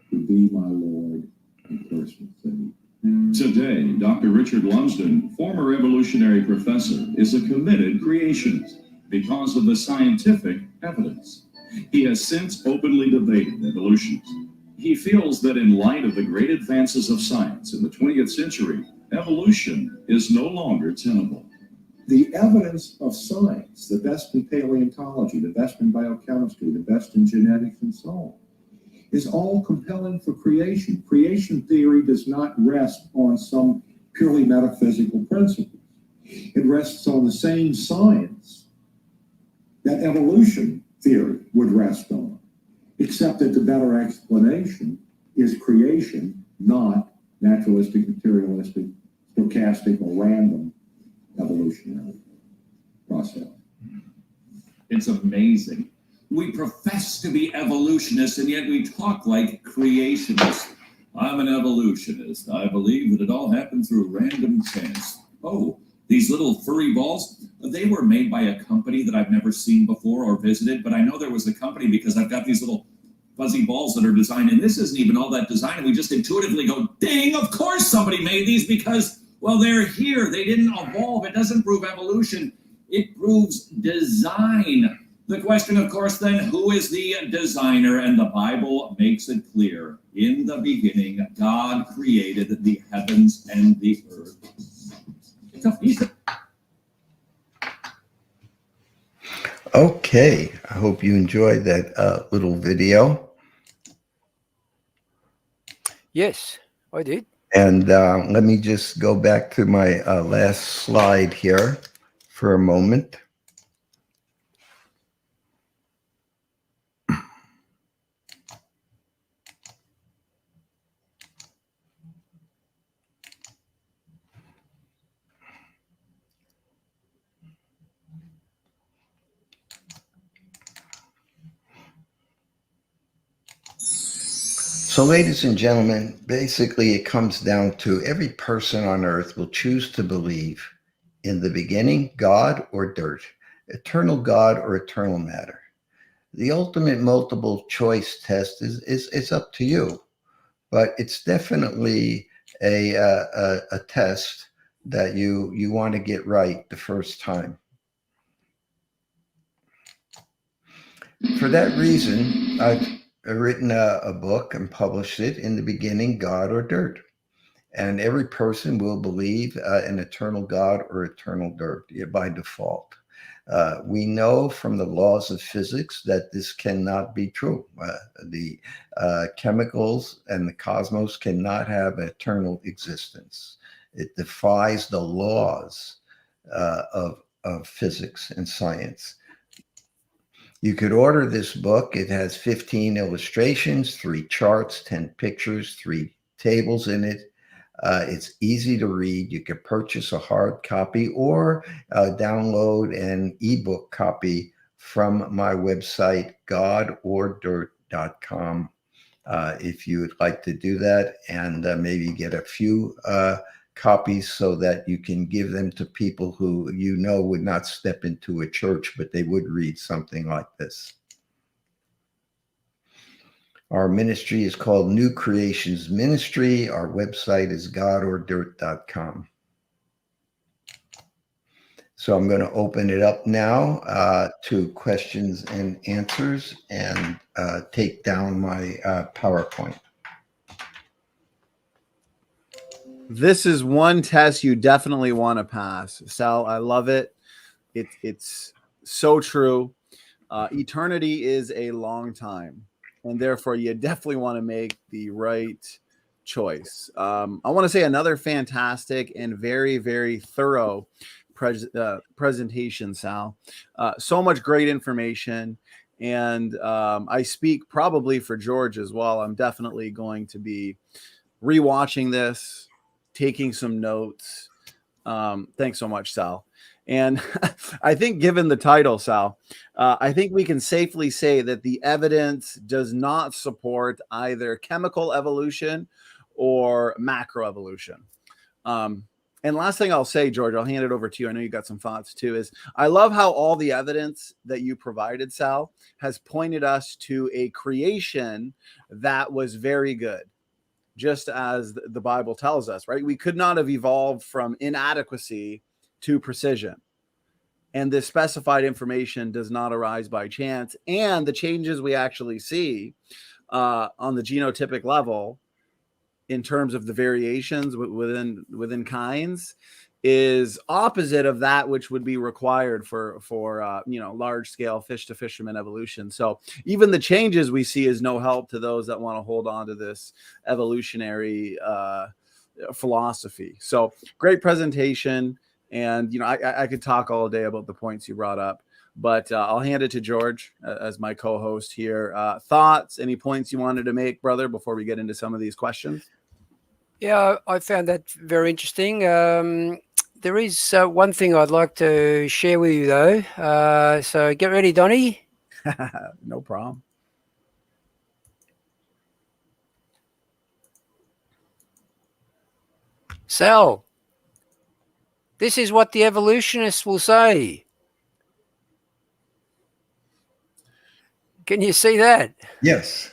to be my Lord and personal Savior. Today, Dr. Richard Lumsden, former evolutionary professor, is a committed creationist because of the scientific evidence. He has since openly debated evolutionists. He feels that in light of the great advances of science in the 20th century, evolution is no longer tenable. The evidence of science, the best in paleontology, the best in biochemistry, the best in genetics and so on, is all compelling for creation. Creation theory does not rest on some purely metaphysical principles. It rests on the same science that evolution theory would rest on, except that the better explanation is creation, not naturalistic, materialistic, stochastic, or random evolutionary process. It's amazing. We profess to be evolutionists, and yet we talk like creationists. I'm an evolutionist. I believe that it all happened through random chance. Oh, these little furry balls, they were made by a company that I've never seen before or visited, but I know there was a company because I've got these little fuzzy balls that are designed, and this isn't even all that design, and we just intuitively go, dang, of course somebody made these because, well, they're here. They didn't evolve. It doesn't prove evolution. It proves design. The question, of course, then, who is the designer? And the Bible makes it clear. In the beginning, God created the heavens and the earth. It's a piece of... Okay, I hope you enjoyed that little video. Yes, I did. And let me just go back to my last slide here for a moment. So, ladies and gentlemen, basically it comes down to every person on earth will choose to believe in the beginning, God or dirt, eternal God or eternal matter. The ultimate multiple choice test is up to you, but it's definitely a test that you want to get right the first time. For that reason, I've written a book and published it, In the Beginning, God or Dirt. And every person will believe in eternal God or eternal dirt by default. We know from the laws of physics that this cannot be true. The chemicals and the cosmos cannot have eternal existence. It defies the laws of physics and science. You could order this book. It has 15 illustrations, 3 charts, 10 pictures, 3 tables in it. It's easy to read. You can purchase a hard copy or download an ebook copy from my website, godordirt.com. If you would like to do that, and maybe get a few copies so that you can give them to people who you know would not step into a church, but they would read something like this. Our ministry is called New Creations Ministry. Our website is godordirt.com. So I'm going to open it up now to questions and answers and take down my PowerPoint. This is one test you definitely want to pass. Sal, I love it. It's so true. Eternity is a long time, and therefore you definitely want to make the right choice. I want to say another fantastic and very, very thorough presentation, Sal. So much great information. And I speak probably for George as well. I'm definitely going to be rewatching this, taking some notes. Thanks so much, Sal. And I think given the title, Sal, I think we can safely say that the evidence does not support either chemical evolution or macroevolution. And last thing I'll say, George, I'll hand it over to you. I know you got some thoughts too, is I love how all the evidence that you provided, Sal, has pointed us to a creation that was very good, just as the Bible tells us, right? We could not have evolved from inadequacy to precision. And this specified information does not arise by chance. And the changes we actually see on the genotypic level in terms of the variations within kinds is opposite of that which would be required for large scale fish to fisherman evolution. So even the changes we see is no help to those that want to hold on to this evolutionary philosophy. So great presentation. And, I could talk all day about the points you brought up, but I'll hand it to George as my co-host here. Thoughts, any points you wanted to make, brother, before we get into some of these questions? Yeah, I found that very interesting. There is one thing I'd like to share with you, though. So get ready, Donnie. No problem. Sal, this is what the evolutionists will say. Can you see that? Yes.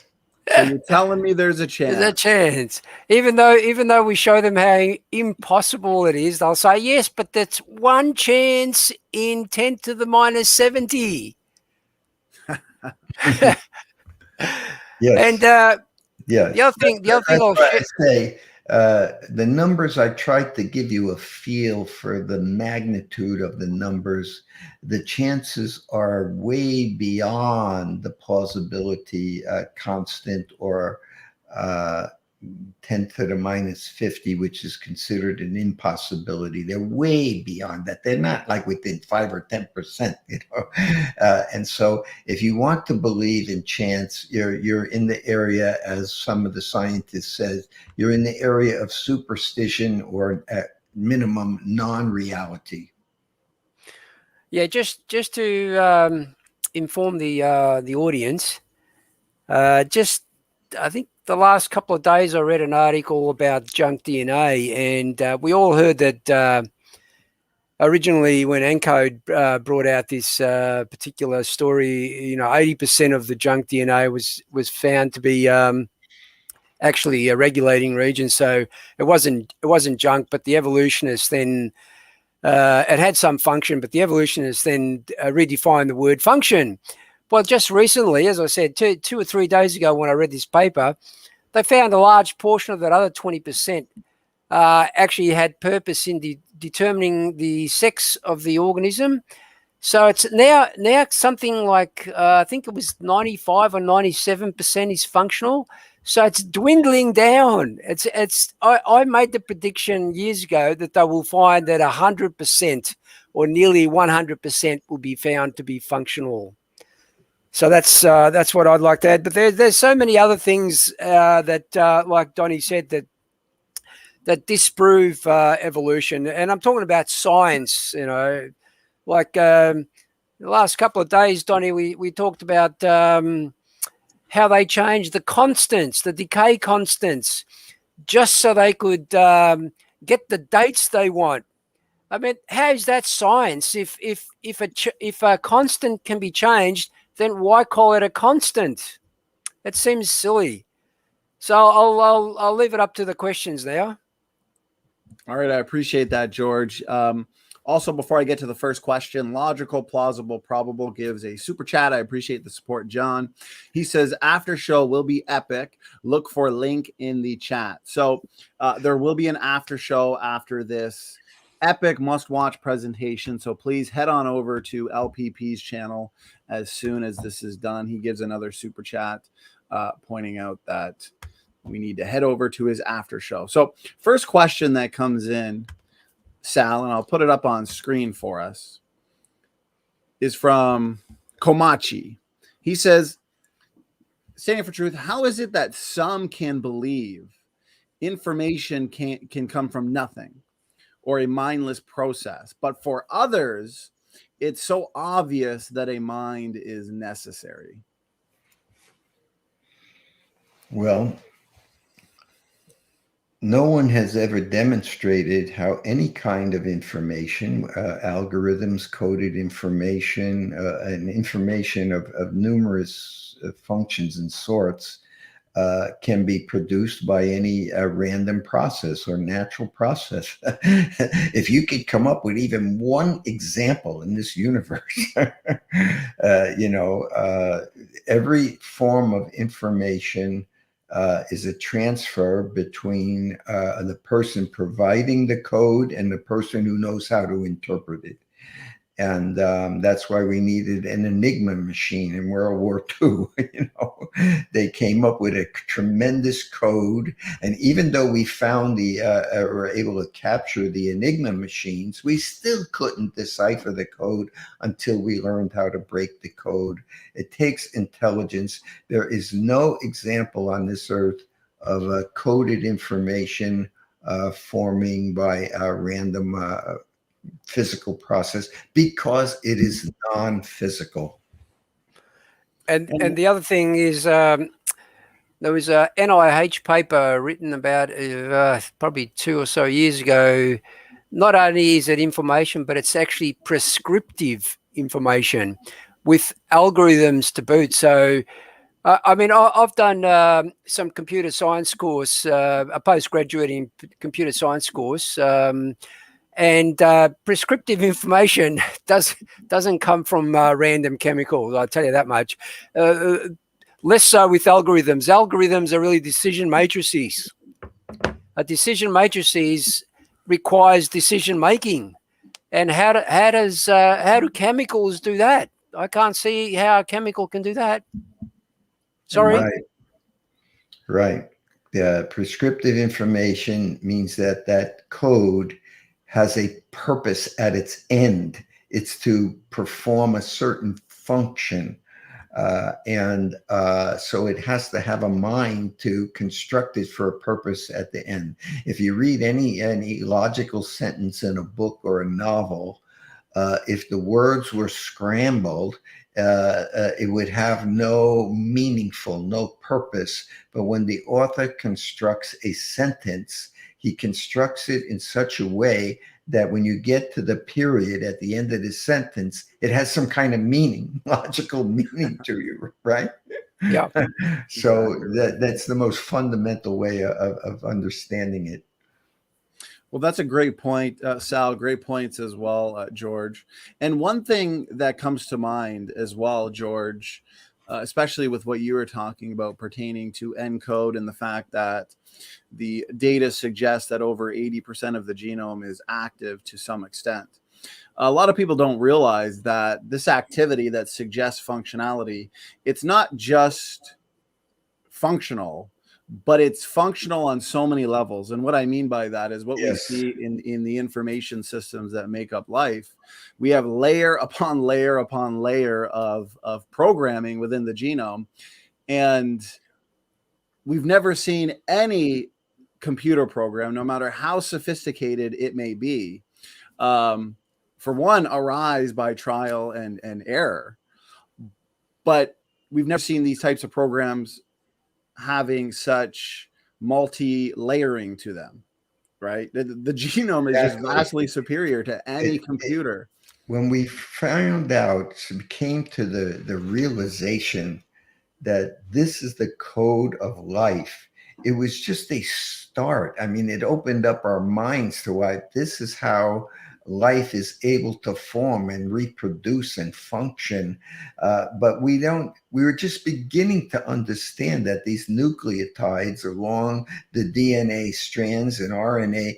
So you're telling me there's a chance? There's a chance. Even though we show them how impossible it is, they'll say, yes, but that's one chance in 10 to the minus 70. Yes. And yes. the other thing I'll say, the numbers, I tried to give you a feel for the magnitude of the numbers. The chances are way beyond the plausibility constant, or 10 to the minus 50, which is considered an impossibility. They're way beyond that. They're not like within 5 or 10%, and so if you want to believe in chance, you're in the area, as some of the scientists says, you're in the area of superstition, or at minimum non-reality. Yeah, just to inform the audience, I think the last couple of days I read an article about junk DNA, and we all heard that originally when Encoded brought out this particular story, 80% of the junk DNA was found to be actually a regulating region. So it wasn't junk, but the evolutionists then it had some function, but the evolutionists then redefined the word function. Well, just recently, as I said, two or 3 days ago when I read this paper, they found a large portion of that other 20% actually had purpose in determining the sex of the organism. So it's now something like, I think it was 95 or 97% is functional. So it's dwindling down. I made the prediction years ago that they will find that 100% or nearly 100% will be found to be functional. So that's what I'd like to add. But there's so many other things that, like Donnie said, that disprove evolution. And I'm talking about science, like the last couple of days, Donnie, we talked about how they changed the constants, the decay constants, just so they could get the dates they want. I mean, how is that science? If a constant can be changed, then why call it a constant? It seems silly. So I'll leave it up to the questions now. All right, I appreciate that, George. Also, before I get to the first question, Logical, Plausible, Probable gives a super chat. I appreciate the support, John. He says, Aftershow will be epic. Look for link in the chat. So there will be an Aftershow after this epic must-watch presentation. So please head on over to LPP's channel as soon as this is done. He gives another super chat pointing out that we need to head over to his Aftershow. So first question that comes in, Sal, and I'll put it up on screen for us, is from Komachi. He says, standing for truth, how is it that some can believe information can come from nothing or a mindless process, but for others, it's so obvious that a mind is necessary? Well, no one has ever demonstrated how any kind of information, algorithms, coded information, and information of numerous functions and sorts, can be produced by any random process or natural process. If you could come up with even one example in this universe, every form of information is a transfer between the person providing the code and the person who knows how to interpret it. And that's why we needed an Enigma machine in World War II. They came up with a tremendous code, and even though we found were able to capture the Enigma machines, we still couldn't decipher the code until we learned how to break the code. It takes intelligence. There is no example on this earth of coded information forming by random physical process, because it is non-physical. And the other thing is, there was a NIH paper written about probably 2 or so years ago. Not only is it information, but it's actually prescriptive information with algorithms to boot. So I mean, I've done some computer science course, a postgraduate in computer science course, and prescriptive information doesn't come from random chemicals. I'll tell you that much. Less so with algorithms. Algorithms are really decision matrices. A decision matrices requires decision making, and how do chemicals do that? I can't see how a chemical can do that. Sorry. Right. The prescriptive information means that code has a purpose at its end. It's to perform a certain function. So it has to have a mind to construct it for a purpose at the end. If you read any logical sentence in a book or a novel, if the words were scrambled, it would have no purpose. But when the author constructs a sentence, he constructs it in such a way that when you get to the period at the end of the sentence, it has some kind of meaning, logical meaning to you, right? Yeah. So that's the most fundamental way of understanding it. Well, that's a great point, Sal. Great points as well, George. And one thing that comes to mind as well, George, especially with what you were talking about pertaining to ENCODE and the fact that the data suggests that over 80% of the genome is active to some extent. A lot of people don't realize that this activity that suggests functionality, it's not just functional, but it's functional on so many levels. And what I mean by that is what we see in the information systems that make up life. We have layer upon layer upon layer of programming within the genome. And we've never seen any computer program, no matter how sophisticated it may be, for one, arise by trial and error. But we've never seen these types of programs having such multi-layering to them, right? The genome is just vastly superior to any computer. When we found out, we came to the realization that this is the code of life, it was just a start. I mean, it opened up our minds to why this is how life is able to form and reproduce and function. But we were just beginning to understand that these nucleotides along the DNA strands and RNA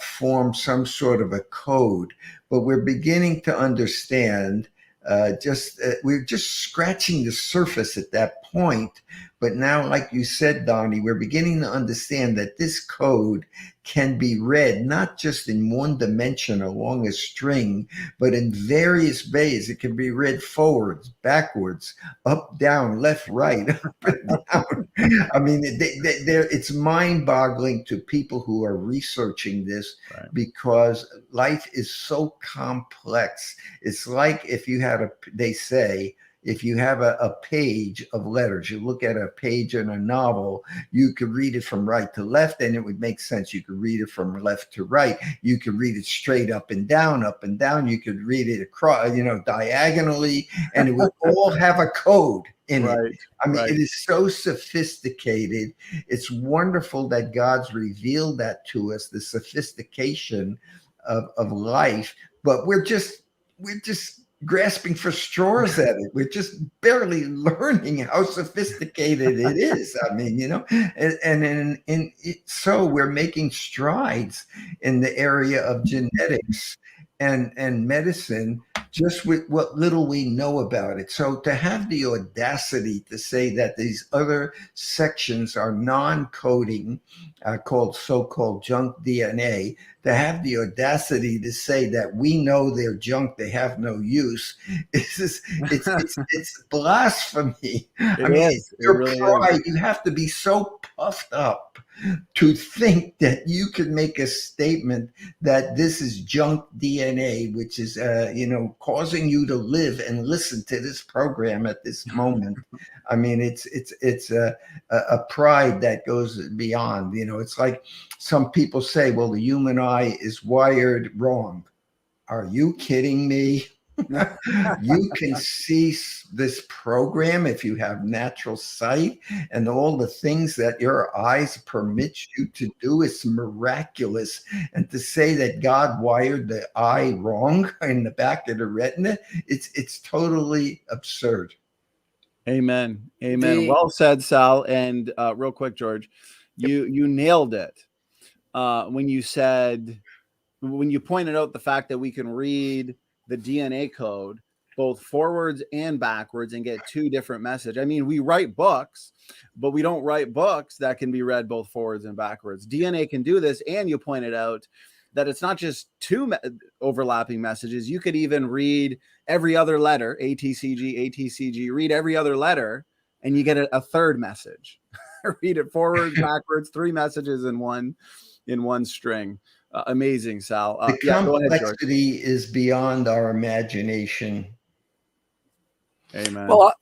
form some sort of a code. But we're beginning to understand we're just scratching the surface at that point. But now, like you said, Donnie, we're beginning to understand that this code can be read not just in one dimension along a string, but in various ways. It can be read forwards, backwards, up, down, left, right, up and down. I mean, it's mind-boggling to people who are researching this, because life is so complex. It's like if you had they say, If you have a page of letters, you look at a page in a novel, you could read it from right to left, and it would make sense. You could read it from left to right. You could read it straight up and down, up and down. You could read it across, diagonally, and it would all have a code in it. I mean, it is so sophisticated. It's wonderful that God's revealed that to us, the sophistication of life, but we're just grasping for straws at it. We're just barely learning how sophisticated it is. I mean, so we're making strides in the area of genetics and medicine, just with what little we know about it. So to have the audacity to say that these other sections are non-coding, called so-called junk DNA, to have the audacity to say that we know they're junk, they have no use, it's blasphemy. Your really pride, you have to be so puffed up to think that you could make a statement that this is junk DNA, which is, causing you to live and listen to this program at this moment. I mean, it's a pride that goes beyond, it's like some people say, well, the human eye is wired wrong. Are you kidding me? You can see this program if you have natural sight, and all the things that your eyes permit you to do is miraculous. And to say that God wired the eye wrong in the back of the retina, it's totally absurd. Amen. Well said, Sal. And real quick, George, you nailed it when you pointed out the fact that we can read the DNA code both forwards and backwards and get two different messages. I mean, we write books, but we don't write books that can be read both forwards and backwards. DNA can do this, and you pointed out that it's not just two overlapping messages. You could even read every other letter, ATCG, read every other letter, and you get a third message. Read it forwards, backwards, three messages in one string. Amazing, Sal. The complexity is beyond our imagination. Amen. Well,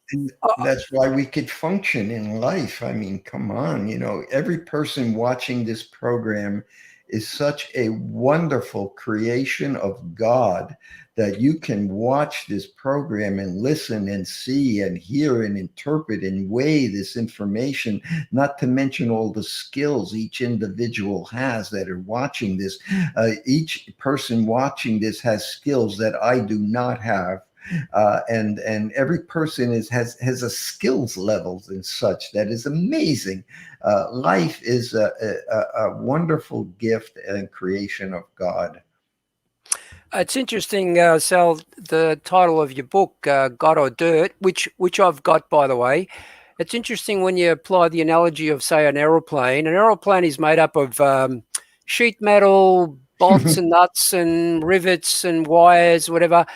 that's why we could function in life. I mean, come on, every person watching this program is such a wonderful creation of God that you can watch this program and listen and see and hear and interpret and weigh this information, not to mention all the skills each individual has that are watching this. Each person watching this has skills that I do not have. And every person has a skills levels and such that is amazing. Life is a wonderful gift and creation of God. It's interesting, Sal, the title of your book, God or Dirt, which I've got, by the way. It's interesting when you apply the analogy of, say, an aeroplane. An aeroplane is made up of sheet metal, bolts and nuts and rivets and wires, whatever.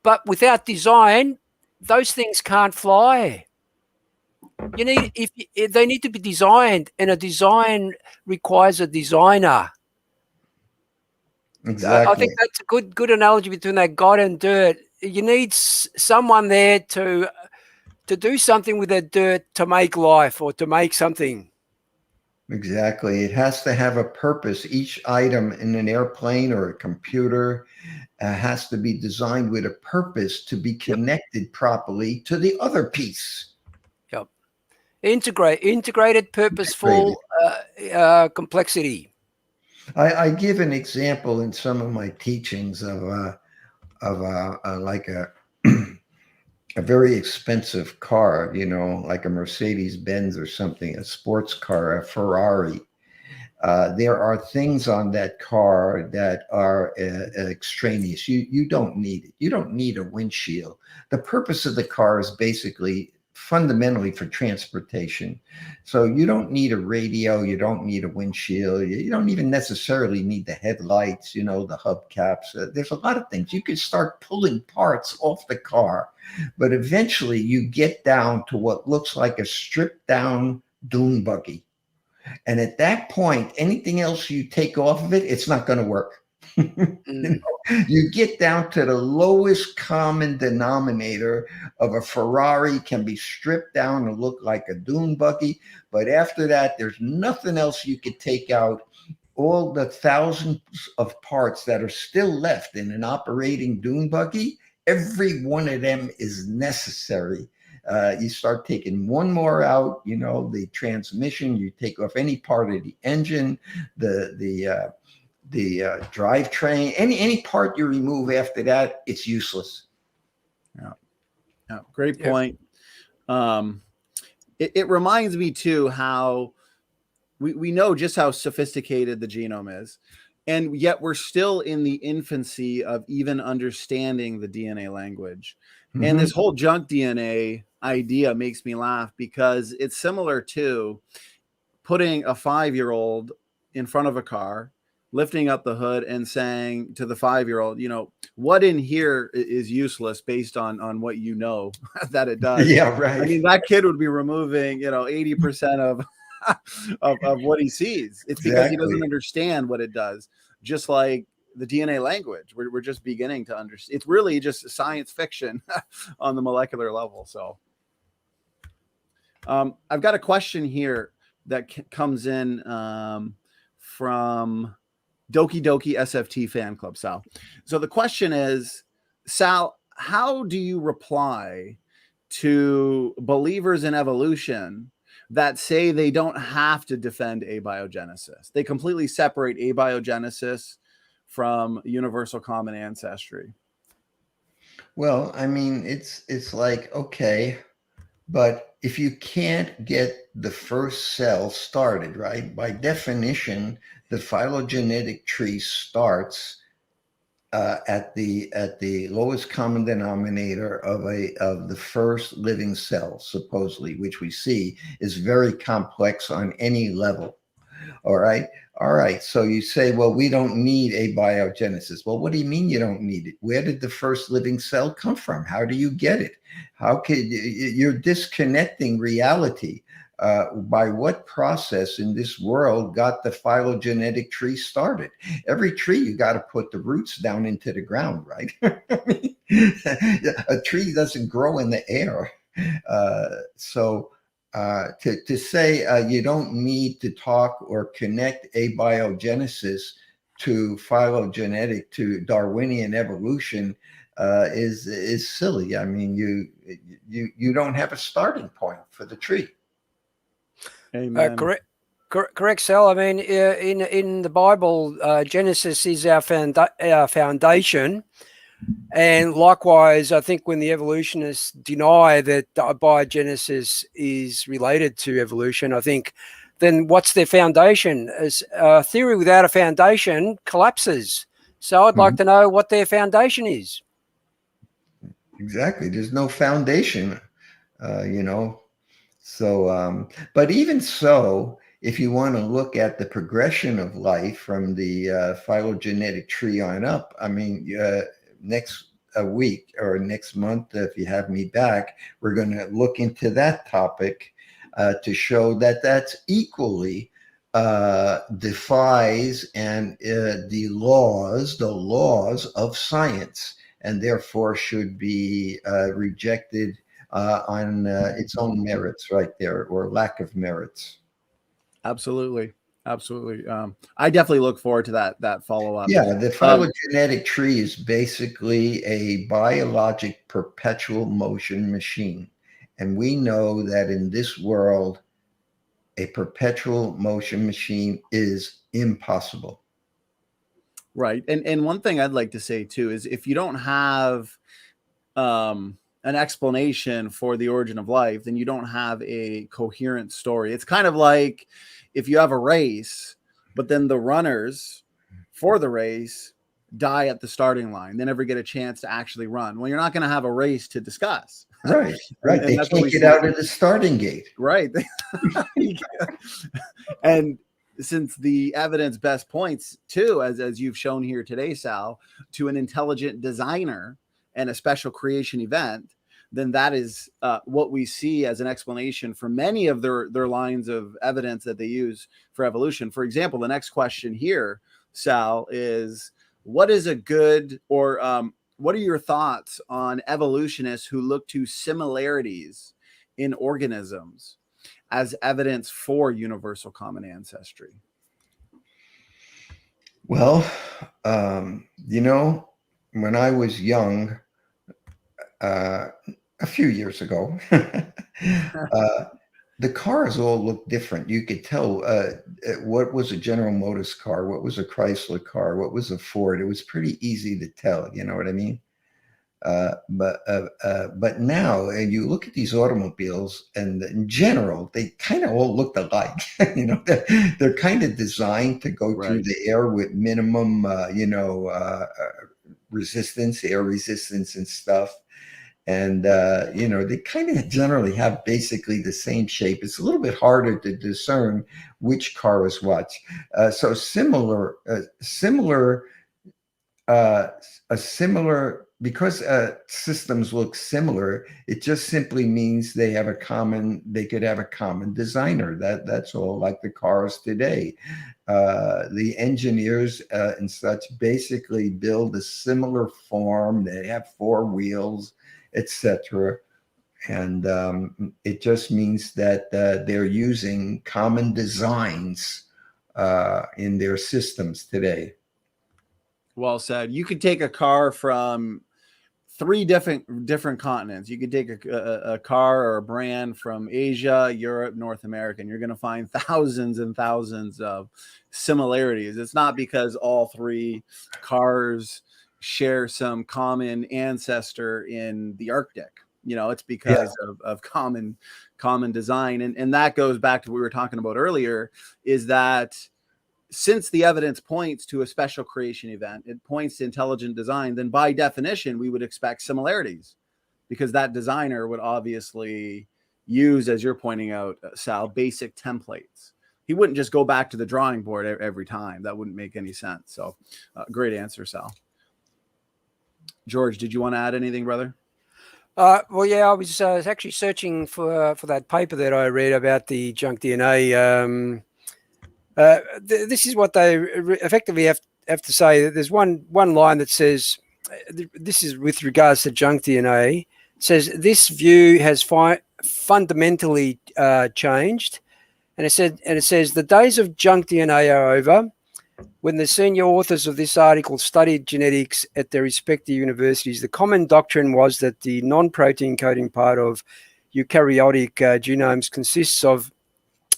But without design, those things can't fly. They need to be designed, and a design requires a designer. Exactly. I think that's a good analogy between that God and dirt. You need someone there to do something with that dirt to make life or to make something. Exactly. It has to have a purpose. Each item in an airplane or a computer has to be designed with a purpose to be connected properly to the other piece. Yep. Integrated, purposeful complexity. I give an example in some of my teachings of like a very expensive car, like a Mercedes-Benz or something, a sports car, a Ferrari. There are things on that car that are extraneous. You don't need it. You don't need a windshield. The purpose of the car is basically fundamentally for transportation. So you don't need a radio. You don't need a windshield. You don't even necessarily need the headlights, the hubcaps. There's a lot of things. You could start pulling parts off the car, but eventually you get down to what looks like a stripped down dune buggy. And at that point, anything else you take off of it, it's not going to work. You get down to the lowest common denominator of a Ferrari can be stripped down and look like a dune buggy. But after that, there's nothing else you could take out. All the thousands of parts that are still left in an operating dune buggy, every one of them is necessary. You start taking one more out, the transmission, you take off any part of the engine, the drivetrain, any part you remove after that, it's useless. Yeah, great point. It reminds me too how we know just how sophisticated the genome is, and yet we're still in the infancy of even understanding the DNA language. And this whole junk DNA idea makes me laugh because it's similar to putting a 5-year-old in front of a car, lifting up the hood and saying to the 5-year-old, what in here is useless based on what you know that it does. Yeah, right. I mean, that kid would be removing, 80% of what he sees. It's because he doesn't understand what it does. Just like the DNA language, we're just beginning to understand. It's really just science fiction on the molecular level. So I've got a question here that comes in from Doki Doki SFT fan club, Sal. So the question is, Sal, how do you reply to believers in evolution that say they don't have to defend abiogenesis? They completely separate abiogenesis from universal common ancestry. Well, I mean, it's like, okay, but if you can't get the first cell started, right, by definition, the phylogenetic tree starts at the lowest common denominator of the first living cell, supposedly, which we see is very complex on any level. All right. So you say, well, we don't need abiogenesis. Well, what do you mean you don't need it? Where did the first living cell come from? How do you get it? How could you're disconnecting reality? By what process in this world got the phylogenetic tree started? Every tree, you got to put the roots down into the ground, right? A tree doesn't grow in the air. To say you don't need to talk or connect abiogenesis to phylogenetic, to Darwinian evolution is silly. I mean, you don't have a starting point for the tree. Amen. Correct, Sal. I mean, in the Bible, Genesis is our foundation. And likewise, I think when the evolutionists deny that abiogenesis is related to evolution, I think then what's their foundation? As a theory without a foundation collapses. So I'd like to know what their foundation is. Exactly. There's no foundation, So, but even so, if you want to look at the progression of life from the phylogenetic tree on up, I mean, next week or next month, if you have me back, we're going to look into that topic to show that that's equally defies and the laws of science, and therefore should be rejected on its own merits right there, or lack of merits. Absolutely. I definitely look forward to that follow-up. Yeah, the phylogenetic tree is basically a biologic perpetual motion machine. And we know that in this world, a perpetual motion machine is impossible. Right. And one thing I'd like to say too is if you don't have an explanation for the origin of life, then you don't have a coherent story. It's kind of like if you have a race, but then the runners for the race die at the starting line, they never get a chance to actually run. Well, you're not going to have a race to discuss. Right. And they can't get out of the starting gate. Right. And since the evidence best points too, as you've shown here today, Sal, to an intelligent designer and a special creation event, then that is what we see as an explanation for many of their lines of evidence that they use for evolution. For example, the next question here, Sal, is what is a good, or what are your thoughts on evolutionists who look to similarities in organisms as evidence for universal common ancestry? Well, you know, when I was young, a few years ago, the cars all looked different. You could tell what was a General Motors car, what was a Chrysler car, what was a Ford. It was pretty easy to tell. You know what I mean? But now you look at these automobiles, and in general, they kind of all look alike. You know, they're kind of designed to go through the air with minimum, resistance, air resistance, and stuff. And you know, they kind of generally have basically the same shape. It's a little bit harder to discern which car is what. So because systems look similar, it just simply means they could have a common designer. That's all, like the cars today. The engineers and such basically build a similar form. They have 4 wheels, etc. And it just means that they're using common designs in their systems today. Well said. You could take a car from 3 different continents. You could take a car or a brand from Asia, Europe, North America, and you're going to find thousands and thousands of similarities. It's not because all 3 cars share some common ancestor in the Arctic. You know, it's because of common design. And that goes back to what we were talking about earlier, is that since the evidence points to a special creation event, it points to intelligent design, then by definition, we would expect similarities, because that designer would obviously use, as you're pointing out, Sal, basic templates. He wouldn't just go back to the drawing board every time. That wouldn't make any sense. So great answer, Sal. George, did you want to add anything, brother? Well, yeah, I was actually searching for that paper that I read about the junk DNA. This is what they effectively have to say. There's one line that says, this is with regards to junk DNA, it says this view has fundamentally changed, and it says the days of junk DNA are over. When the senior authors of this article studied genetics at their respective universities, the common doctrine was that the non-protein coding part of eukaryotic genomes consists of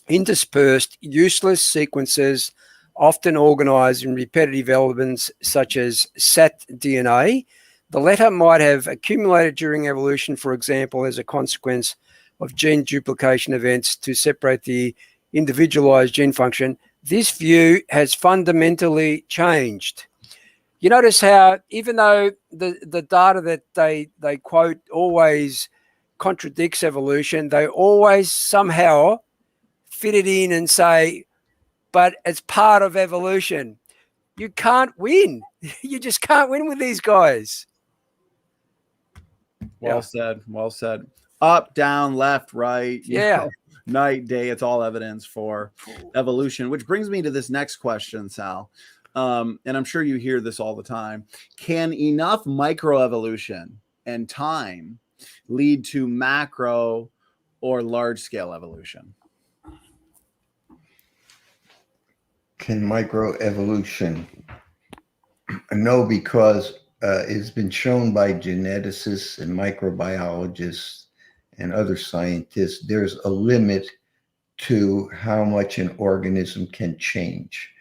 interspersed, useless sequences, often organized in repetitive elements such as sat DNA. The latter might have accumulated during evolution, for example, as a consequence of gene duplication events to separate the individualized gene function. This view has fundamentally changed. You notice how, even though the data that they quote always contradicts evolution, they always somehow fit it in and say, but it's part of evolution. You can't win. You just can't win with these guys. Well said. Well said. Up, down, left, right. You know, night, day. It's all evidence for evolution, which brings me to this next question, Sal. And I'm sure you hear this all the time. Can enough microevolution and time lead to macro or large scale evolution? Can microevolution? No, because it's been shown by geneticists and microbiologists and other scientists, there's a limit to how much an organism can change.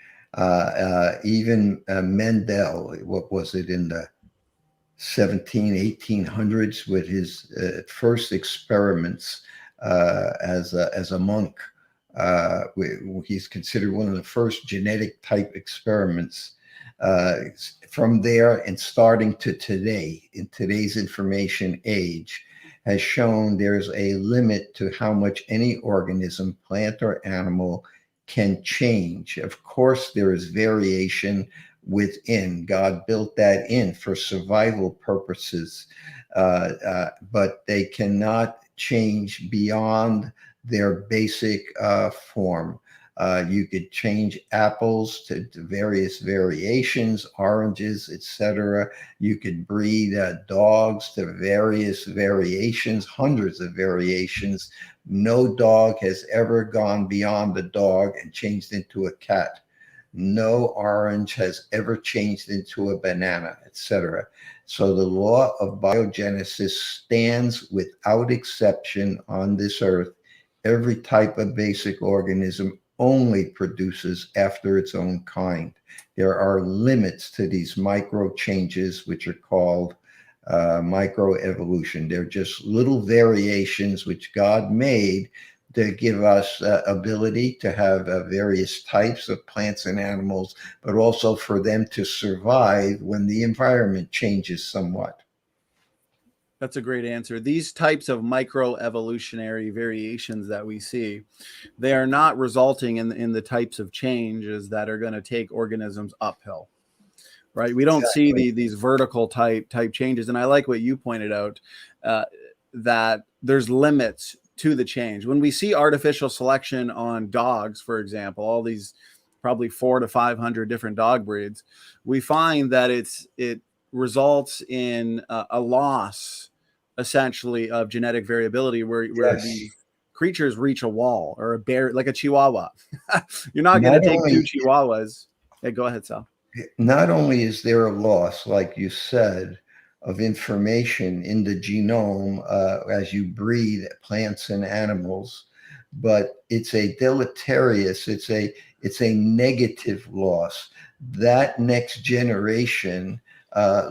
Even Mendel, what was it, in the 1800s with his first experiments as a monk. He's considered one of the first genetic type experiments. From there and starting to today, in today's information age, has shown there's a limit to how much any organism, plant or animal, can change. Of course, there is variation within. God built that in for survival purposes, but they cannot change beyond their basic form. You could change apples to various variations, oranges, etc. You could breed dogs to various variations, hundreds of variations. No dog has ever gone beyond the dog and changed into a cat. No orange has ever changed into a banana, etc. So the law of biogenesis stands without exception on this earth. Every type of basic organism only produces after its own kind. There are limits to these micro changes, which are called microevolution. They're just little variations which God made to give us ability to have various types of plants and animals, but also for them to survive when the environment changes somewhat. That's a great answer. These types of microevolutionary variations that we see, they are not resulting in the types of changes that are going to take organisms uphill, right? We don't see these vertical type changes. And I like what you pointed out, that there's limits to the change. When we see artificial selection on dogs, for example, all these probably 400 to 500 different dog breeds, we find that it results in a loss essentially of genetic variability where the creatures reach a wall, or a bear, like a chihuahua. You're not going to take two chihuahuas. Hey, go ahead, Sal. Not only is there a loss, like you said, of information in the genome as you breed plants and animals, but it's a deleterious, it's a negative loss. That next generation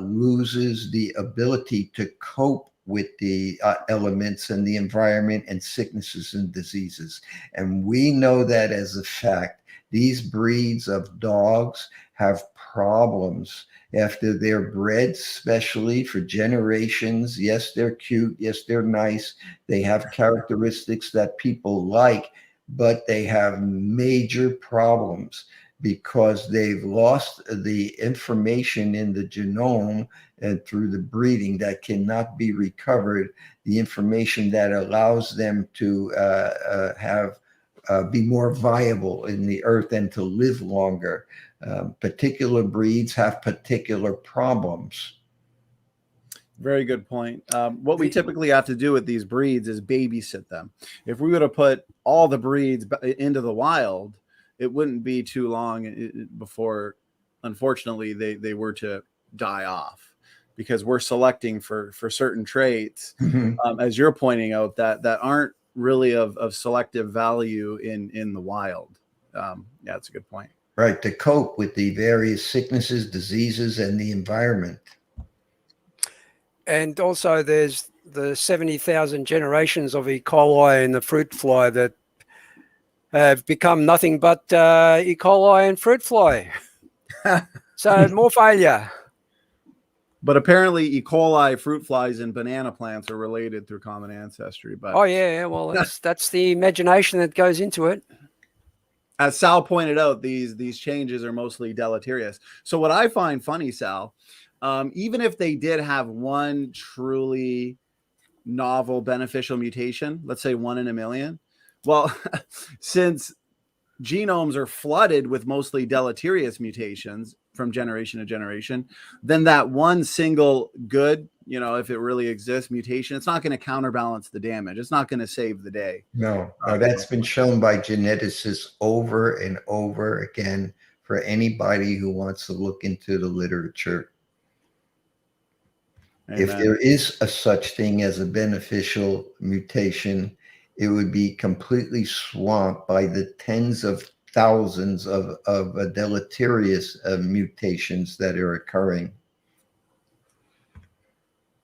loses the ability to cope with the elements and the environment and sicknesses and diseases. And we know that as a fact. These breeds of dogs have problems after they're bred, especially for generations. Yes, they're cute. Yes, they're nice. They have characteristics that people like, but they have major problems because they've lost the information in the genome and through the breeding that cannot be recovered, the information that allows them to be more viable in the earth and to live longer. Particular breeds have particular problems. Very good point. What we typically have to do with these breeds is babysit them. If we were to put all the breeds into the wild, it wouldn't be too long before, unfortunately, they were to die off, because we're selecting for certain traits, as you're pointing out, that aren't really of selective value in the wild. Yeah, that's a good point. Right, to cope with the various sicknesses, diseases, and the environment. And also there's the 70,000 generations of E. coli and the fruit fly that have become nothing but E. coli and fruit fly. So more failure. But apparently E. coli, fruit flies, and banana plants are related through common ancestry. But oh yeah, well that's the imagination that goes into it. As Sal pointed out, these changes are mostly deleterious. So what I find funny, Sal, even if they did have one truly novel beneficial mutation, let's say 1 in a million, well, since genomes are flooded with mostly deleterious mutations from generation to generation, then that one single good, if it really exists, mutation, it's not going to counterbalance the damage. It's not going to save the day. No, that's been shown by geneticists over and over again for anybody who wants to look into the literature. Amen. If there is a such thing as a beneficial mutation, it would be completely swamped by the tens of thousands of deleterious mutations that are occurring.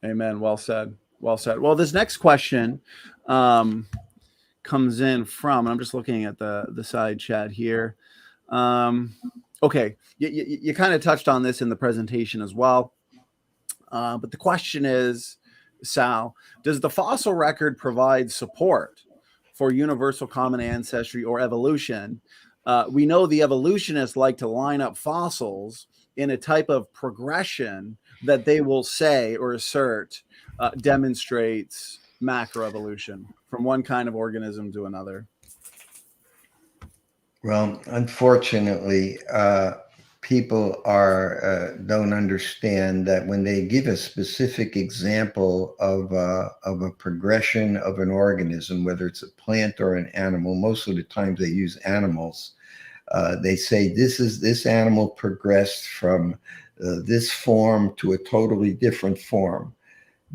Amen. Well said. Well said. Well, this next question comes in from, and I'm just looking at the side chat here. Okay, you kind of touched on this in the presentation as well. But the question is, Sal, does the fossil record provide support for universal common ancestry or evolution? We know the evolutionists like to line up fossils in a type of progression that they will say or assert demonstrates macroevolution from one kind of organism to another. Well, unfortunately, people don't understand that when they give a specific example of a progression of an organism, whether it's a plant or an animal, most of the times they use animals. They say this animal progressed from this form to a totally different form.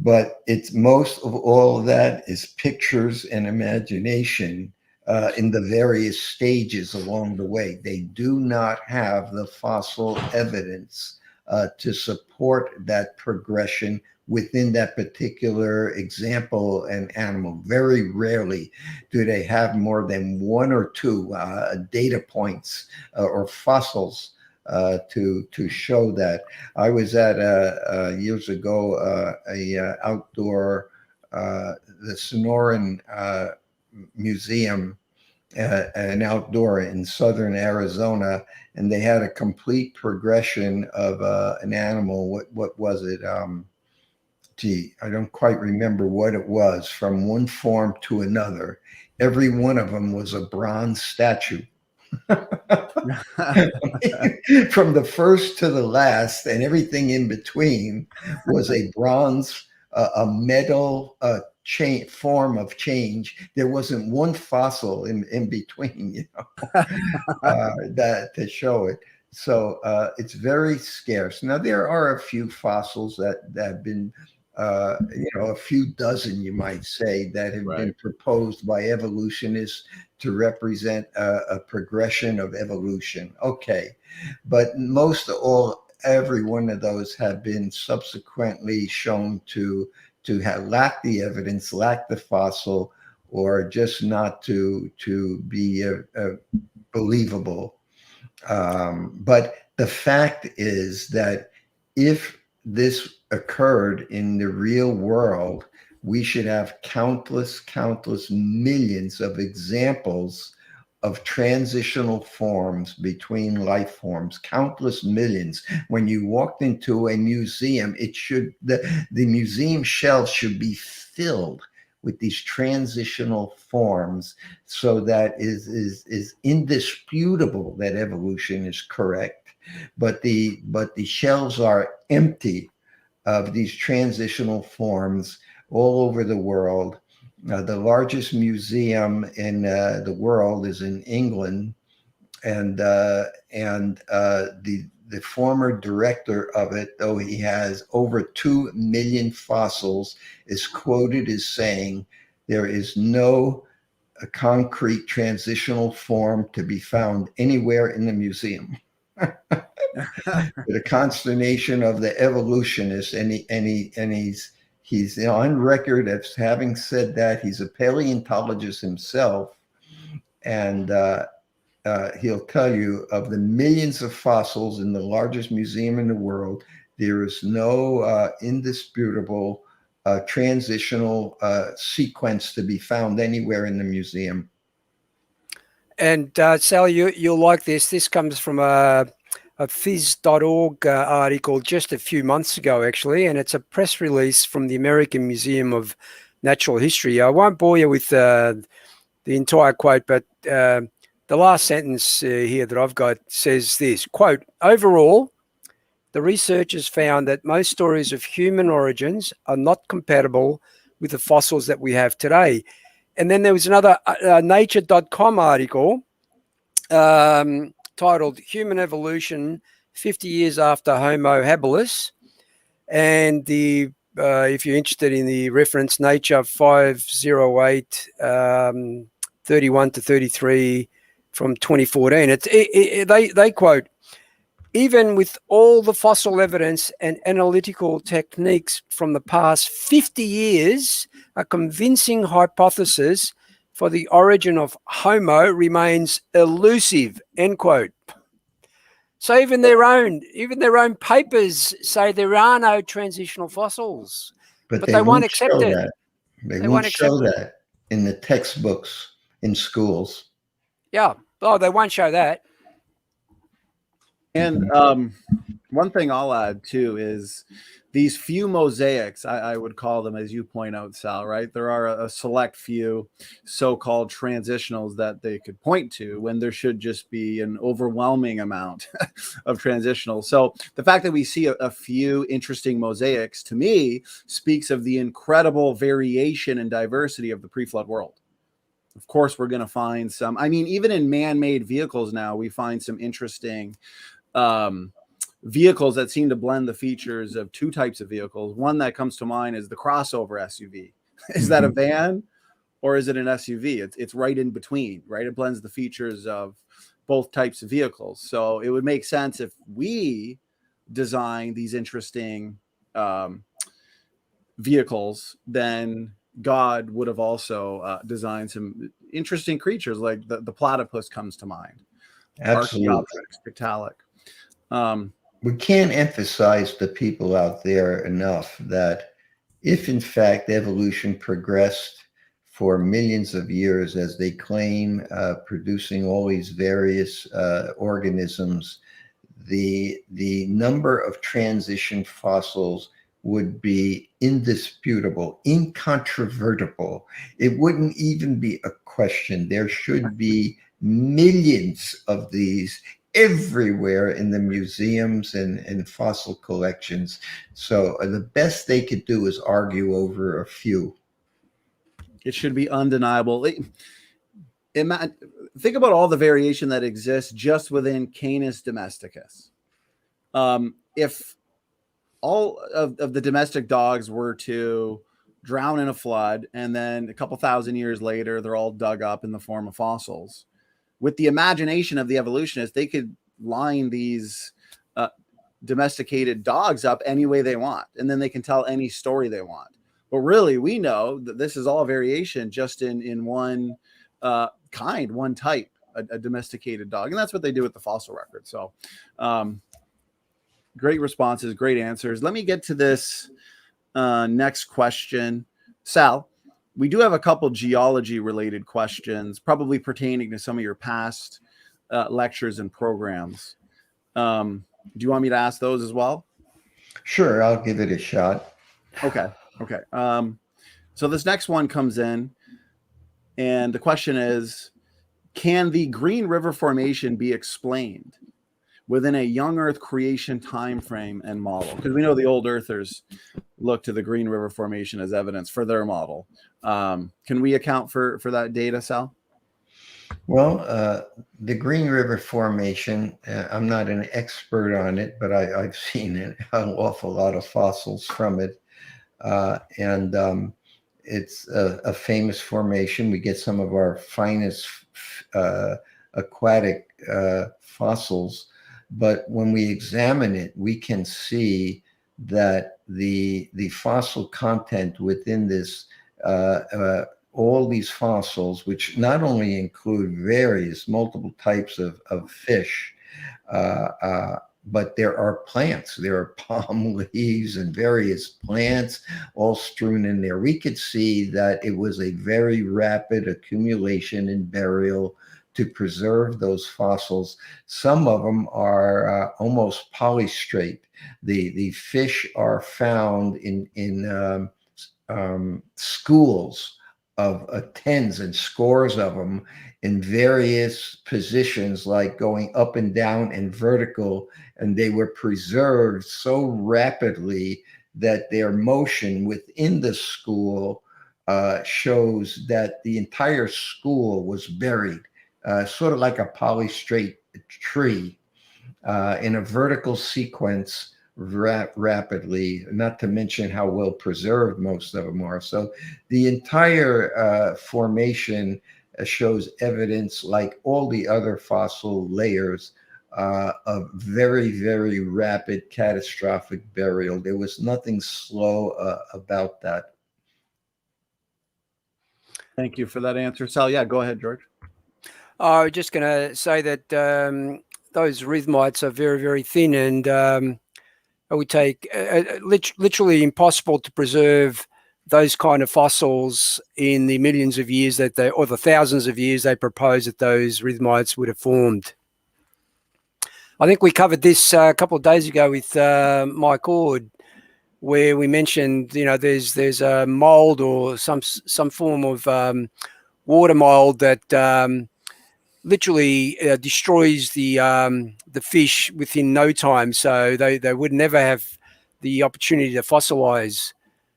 But it's most of all of that is pictures and imagination in the various stages along the way. They do not have the fossil evidence to support that progression within that particular example and animal. Very rarely do they have more than one or two data points or fossils to show that. I was at years ago a outdoor the Sonoran Museum, an outdoor in southern Arizona, and they had a complete progression of an animal. What was it? Gee, I don't quite remember what it was, from one form to another. Every one of them was a bronze statue. From the first to the last, and everything in between was a bronze, a metal form of change. There wasn't one fossil in between, you know, that to show it. So it's very scarce. Now there are a few fossils that have been, you know, a few dozen, you might say, that have been proposed by evolutionists to represent a progression of evolution. Okay, but every one of those have been subsequently shown to have lacked the evidence, lacked the fossil, or just not to be believable. But the fact is that if this occurred in the real world, we should have countless millions of examples of transitional forms between life forms, countless millions. When you walked into a museum, the museum shelves should be filled with these transitional forms, so that is indisputable that evolution is correct. But the shelves are empty of these transitional forms all over the world. The largest museum in the world is in England, and the former director of it, though he has over 2 million fossils, is quoted as saying there is no concrete transitional form to be found anywhere in the museum. The consternation of the evolutionists, and he's on record as having said that. He's a paleontologist himself, and he'll tell you, of the millions of fossils in the largest museum in the world, there is no indisputable transitional sequence to be found anywhere in the museum. And Sal, you'll like this. This comes from a Phys.org article just a few months ago, actually, and it's a press release from the American Museum of Natural History. I won't bore you with the entire quote, but the last sentence here that I've got says this, quote, "Overall, the researchers found that most stories of human origins are not compatible with the fossils that we have today." And then there was another nature.com article titled "Human Evolution 50 Years After Homo Habilis." And if you're interested in the reference, Nature 508, 31 to 33 from 2014, they quote, "Even with all the fossil evidence and analytical techniques from the past 50 years, a convincing hypothesis for the origin of Homo remains elusive," end quote. So even their own papers say there are no transitional fossils, but they won't accept it. They won't show that in the textbooks in schools. Yeah. Oh, they won't show that. And One thing I'll add too is these few mosaics, I would call them, as you point out, Sal, right? There are a select few so-called transitionals that they could point to when there should just be an overwhelming amount of transitionals. So the fact that we see a few interesting mosaics, to me, speaks of the incredible variation and diversity of the pre-flood world. Of course, we're going to find some, I mean, even in man-made vehicles now, we find some interesting vehicles that seem to blend the features of two types of vehicles. One that comes to mind is the crossover SUV. Is that a van or is it an SUV? It's right in between, right? It blends the features of both types of vehicles. So it would make sense if we design these interesting vehicles, then God would have also designed some interesting creatures, like the platypus comes to mind. Absolutely. Tiktaalik. We can't emphasize to people out there enough that if in fact evolution progressed for millions of years, as they claim, producing all these various organisms, the number of transition fossils would be indisputable, incontrovertible. It wouldn't even be a question. There should be millions of these everywhere in the museums and fossil collections. So the best they could do is argue over a few. It should be undeniable. Think about all the variation that exists just within Canis domesticus. If all of the domestic dogs were to drown in a flood, and then a couple thousand years later, they're all dug up in the form of fossils, with the imagination of the evolutionists, they could line these domesticated dogs up any way they want, and then they can tell any story they want. But really, we know that this is all variation just in one kind, one type, a domesticated dog. And that's what they do with the fossil record. So great responses, great answers. Let me get to this next question. Sal, we do have a couple geology related questions, probably pertaining to some of your past lectures and programs. Do you want me to ask those as well? Sure, I'll give it a shot. Okay. So this next one comes in, and the question is, can the Green River Formation be explained within a young Earth creation time frame and model? Because we know the old Earthers look to the Green River Formation as evidence for their model. Can we account for that data, Sal? Well, the Green River Formation, I'm not an expert on it, but I've seen an awful lot of fossils from it. And it's a famous formation. We get some of our finest aquatic fossils, but when we examine it, we can see that the fossil content within this, all these fossils, which not only include multiple types of fish, but there are plants. There are palm leaves and various plants all strewn in there. We could see that it was a very rapid accumulation and burial to preserve those fossils. Some of them are almost polystrate. The fish are found in schools of tens and scores of them in various positions, like going up and down and vertical, and they were preserved so rapidly that their motion within the school shows that the entire school was buried, sort of like a polystrate tree, in a vertical sequence rapidly, not to mention how well preserved most of them are. So the entire formation shows evidence, like all the other fossil layers, of very, very rapid catastrophic burial. There was nothing slow about that. Thank you for that answer, Sal. Yeah, go ahead, George. I was just going to say that those rhythmites are very, very thin, and it would take literally impossible to preserve those kind of fossils in the millions of years that they, or the thousands of years they propose that those rhythmites would have formed. I think we covered this a couple of days ago with Mike Ord, where we mentioned, there's a mold or some form of water mold that literally destroys the fish within no time. So they would never have the opportunity to fossilize.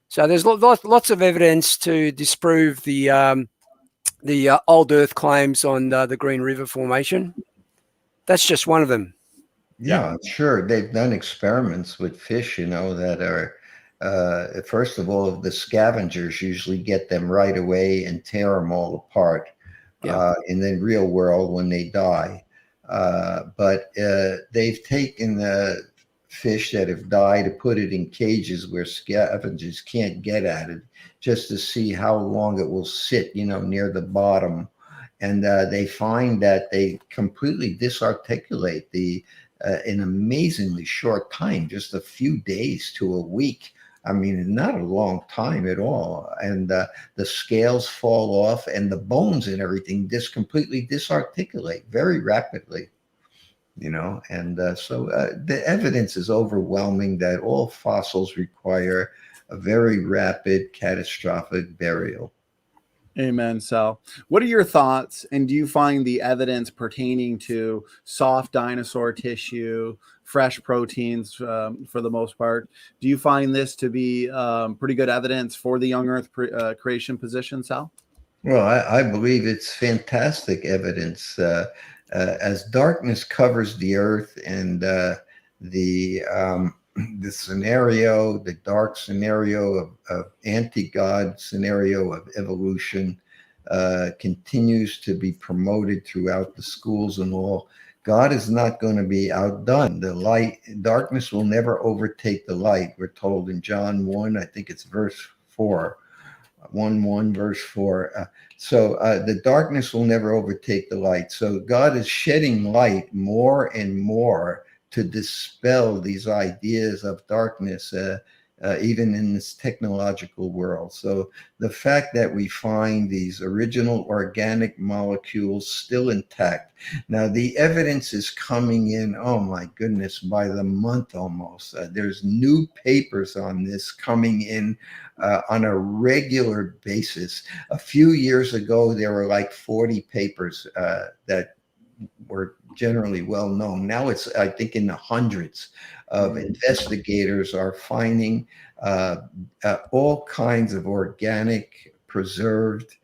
So there's lots of evidence to disprove the old Earth claims on the Green River Formation. That's just one of them. Yeah, sure. They've done experiments with fish, that are, first of all, the scavengers usually get them right away and tear them all apart. Yeah. In the real world when they die. But they've taken the fish that have died to put it in cages where scavengers can't get at it, just to see how long it will sit, near the bottom. And they find that they completely disarticulate in amazingly short time, just a few days to a week. I mean, not a long time at all. And the scales fall off and the bones and everything completely disarticulate very rapidly, And so the evidence is overwhelming that all fossils require a very rapid, catastrophic burial. Amen, Sal. What are your thoughts? And do you find the evidence pertaining to soft dinosaur tissue, fresh proteins for the most part? Do you find this to be pretty good evidence for the young Earth creation position, Sal? Well, I believe it's fantastic evidence. As darkness covers the Earth and the scenario, the dark scenario of anti-God scenario of evolution continues to be promoted throughout the schools and all. God is not going to be outdone. Darkness will never overtake the light. We're told in John 1, I think it's verse 4, 1 verse 4. So the darkness will never overtake the light. So God is shedding light more and more to dispel these ideas of darkness, even in this technological world. So the fact that we find these original organic molecules still intact. Now, the evidence is coming in, oh my goodness, by the month almost. There's new papers on this coming in on a regular basis. A few years ago, there were like 40 papers that were generally well known. Now it's, I think, in the hundreds of investigators are finding all kinds of organic preserved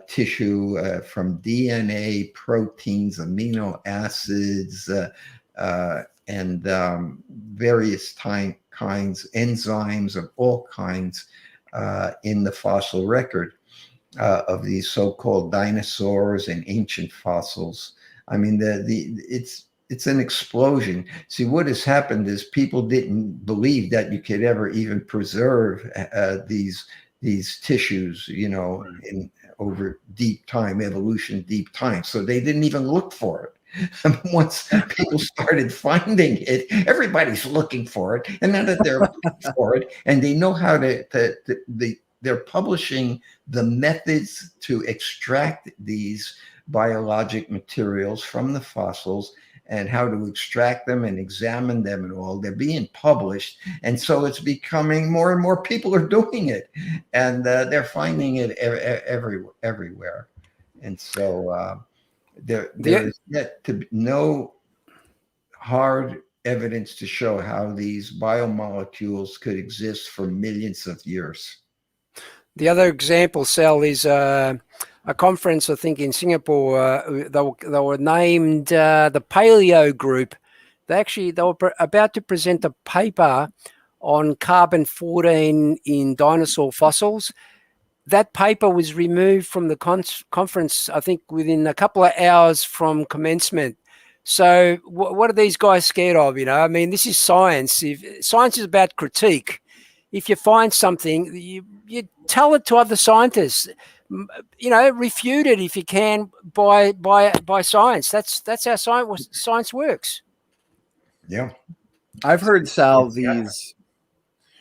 tissue from DNA, proteins, amino acids, and various kinds, enzymes of all kinds in the fossil record of these so-called dinosaurs and ancient fossils. I mean, it's an explosion. See, what has happened is people didn't believe that you could ever even preserve these tissues, in over deep time, evolution, deep time. So they didn't even look for it. Once people started finding it, everybody's looking for it. And now that they're looking for it, and they know how they're publishing the methods to extract these biologic materials from the fossils and how to extract them and examine them and all. They're being published. And so it's becoming more and more people are doing it. And they're finding it everywhere. And so there is yet to be no hard evidence to show how these biomolecules could exist for millions of years. The other example, Sal, is a conference, I think, in Singapore. They were named the Paleo Group. They were about to present a paper on carbon-14 in dinosaur fossils. That paper was removed from the conference, I think, within a couple of hours from commencement. So what are these guys scared of? I mean, this is science. Science is about critique. If you find something, you tell it to other scientists. Refute it if you can by science. That's how science works. Yeah, I've heard, Sal,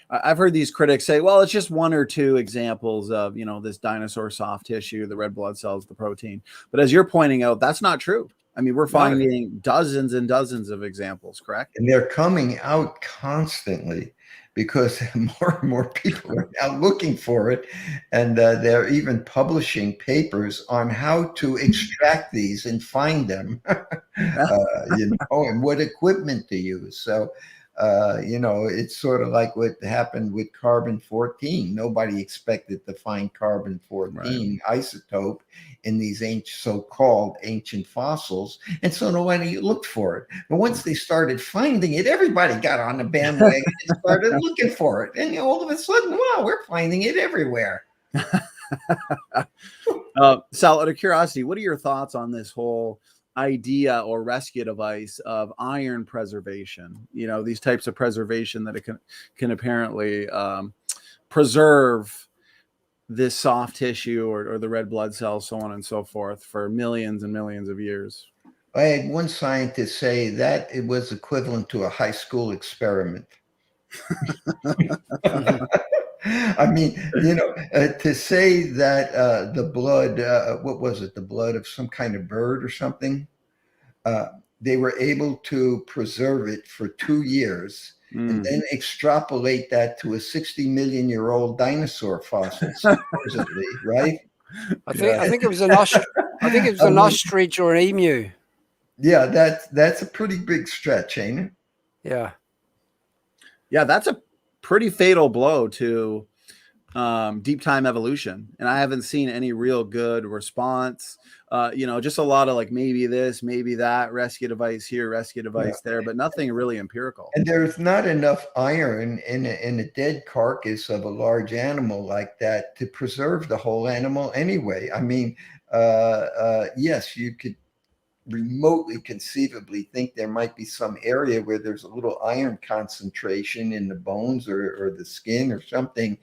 I've heard these critics say, well, it's just one or two examples of, this dinosaur soft tissue, the red blood cells, the protein. But as you're pointing out, that's not true. I mean, we're finding dozens and dozens of examples, correct? And they're coming out constantly because more and more people are now looking for it. And they're even publishing papers on how to extract these and find them, and what equipment to use. So, it's sort of like what happened with carbon-14. Nobody expected to find carbon-14 isotope in these so-called ancient fossils. And so nobody looked for it. But once they started finding it, everybody got on the bandwagon and started looking for it. And all of a sudden, wow, we're finding it everywhere. Sal, out of curiosity, what are your thoughts on this whole idea or rescue device of iron preservation? These types of preservation that it can apparently preserve this soft tissue or the red blood cells, so on and so forth, for millions and millions of years. I had one scientist say that it was equivalent to a high school experiment. I mean, to say that the blood, what was it? The blood of some kind of bird or something. They were able to preserve it for 2 years and then extrapolate that to a 60 million year old dinosaur fossil, supposedly, right? I think it was an ostrich or an emu. Yeah, that's a pretty big stretch, ain't it? Yeah. Yeah, that's a pretty fatal blow to deep time evolution. And I haven't seen any real good response. Just a lot of like maybe this, maybe that, rescue device here, rescue device there, but nothing really empirical. And there's not enough iron in a dead carcass of a large animal like that to preserve the whole animal anyway. I mean, yes, you could remotely conceivably think there might be some area where there's a little iron concentration in the bones or the skin or something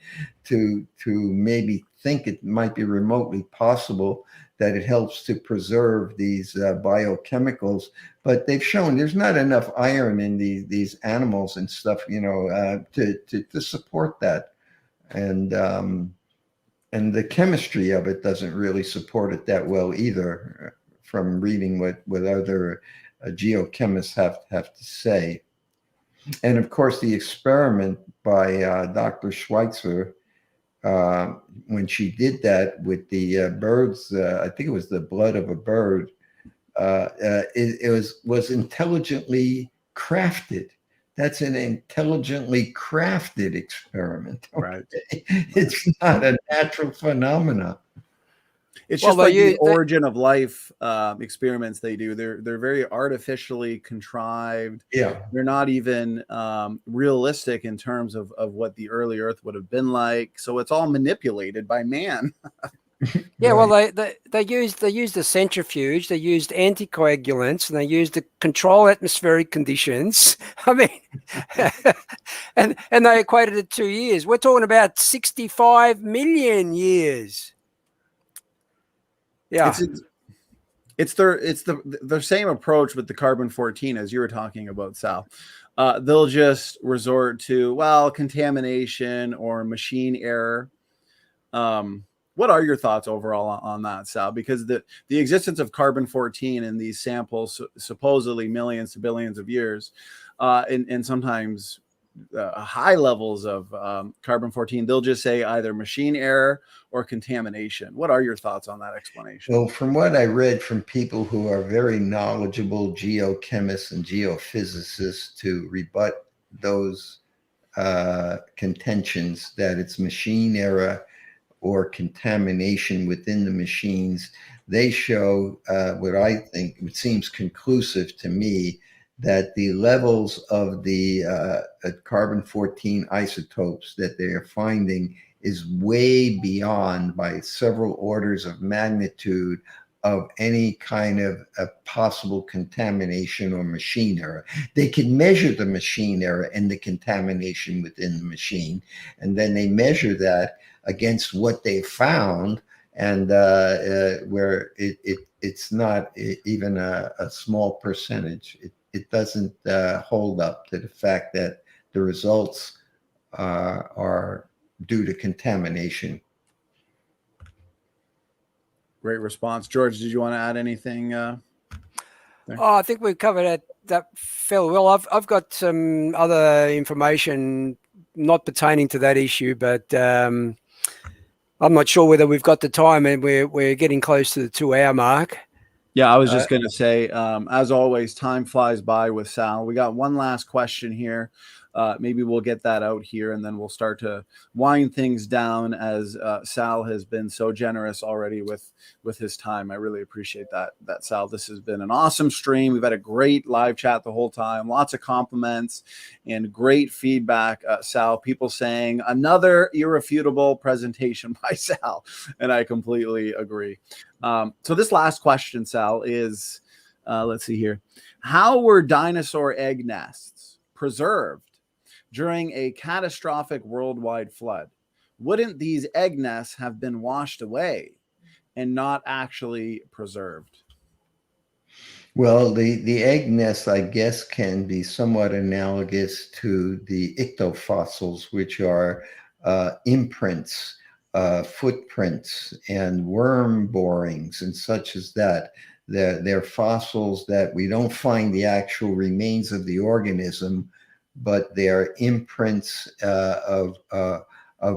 to maybe think it might be remotely possible that it helps to preserve these biochemicals. But they've shown there's not enough iron in these animals and stuff, to support that. And the chemistry of it doesn't really support it that well either, from reading what other geochemists have to say. And of course, the experiment by Dr. Schweitzer, when she did that with the birds, I think it was the blood of a bird, it was intelligently crafted. That's an intelligently crafted experiment. Okay? Right. It's not a natural phenomenon. It's just like the origin of life experiments they do. They're very artificially contrived. Yeah. They're not even realistic in terms of what the early Earth would have been like. So it's all manipulated by man. Yeah, well, they used a centrifuge, they used anticoagulants, and they used to control atmospheric conditions. I mean, and they equated it 2 years. We're talking about 65 million years. Yeah, it's the same approach with the carbon-14 as you were talking about, Sal. They'll just resort to contamination or machine error. What are your thoughts overall on that, Sal? Because the existence of carbon-14 in these samples, supposedly millions to billions of years, and sometimes high levels of carbon-14, they'll just say either machine error or contamination. What are your thoughts on that explanation? Well, from what I read from people who are very knowledgeable geochemists and geophysicists to rebut those contentions that it's machine error or contamination within the machines, they show what I think, it seems conclusive to me, that the levels of the carbon-14 isotopes that they are finding is way beyond, by several orders of magnitude, of any kind of possible contamination or machine error. They can measure the machine error and the contamination within the machine, and then they measure that against what they found, and where it's not even a small percentage. It doesn't hold up to the fact that the results are due to contamination. Great response. George, did you want to add anything? there? Oh, I think we've covered that fairly well. I've got some other information not pertaining to that issue, but I'm not sure whether we've got the time, and we're getting close to the 2-hour mark. Yeah, I was just going to say, as always, time flies by with Sal. We got one last question here. Maybe we'll get that out here, and then we'll start to wind things down, as Sal has been so generous already with his time. I really appreciate that, Sal. This has been an awesome stream. We've had a great live chat the whole time. Lots of compliments and great feedback, Sal. People saying another irrefutable presentation by Sal, and I completely agree. So this last question, Sal, is, let's see here. How were dinosaur egg nests preserved during a catastrophic worldwide flood? Wouldn't these egg nests have been washed away and not actually preserved? Well, the egg nest, I guess, can be somewhat analogous to the ictofossils, which are imprints, footprints, and worm borings and such as that. They're fossils that we don't find the actual remains of the organism, but they're imprints of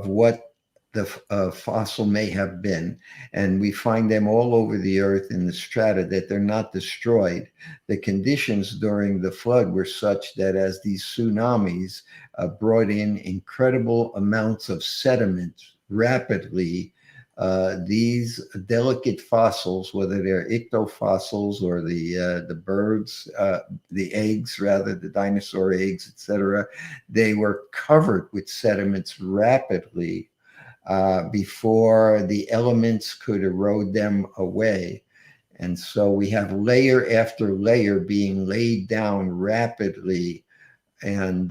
what the fossil may have been. And we find them all over the earth in the strata, that they're not destroyed. The conditions during the flood were such that as these tsunamis brought in incredible amounts of sediment rapidly, these delicate fossils, whether they're ictofossils or the birds, the eggs, rather, the dinosaur eggs, etc., they were covered with sediments rapidly before the elements could erode them away. And so we have layer after layer being laid down rapidly, and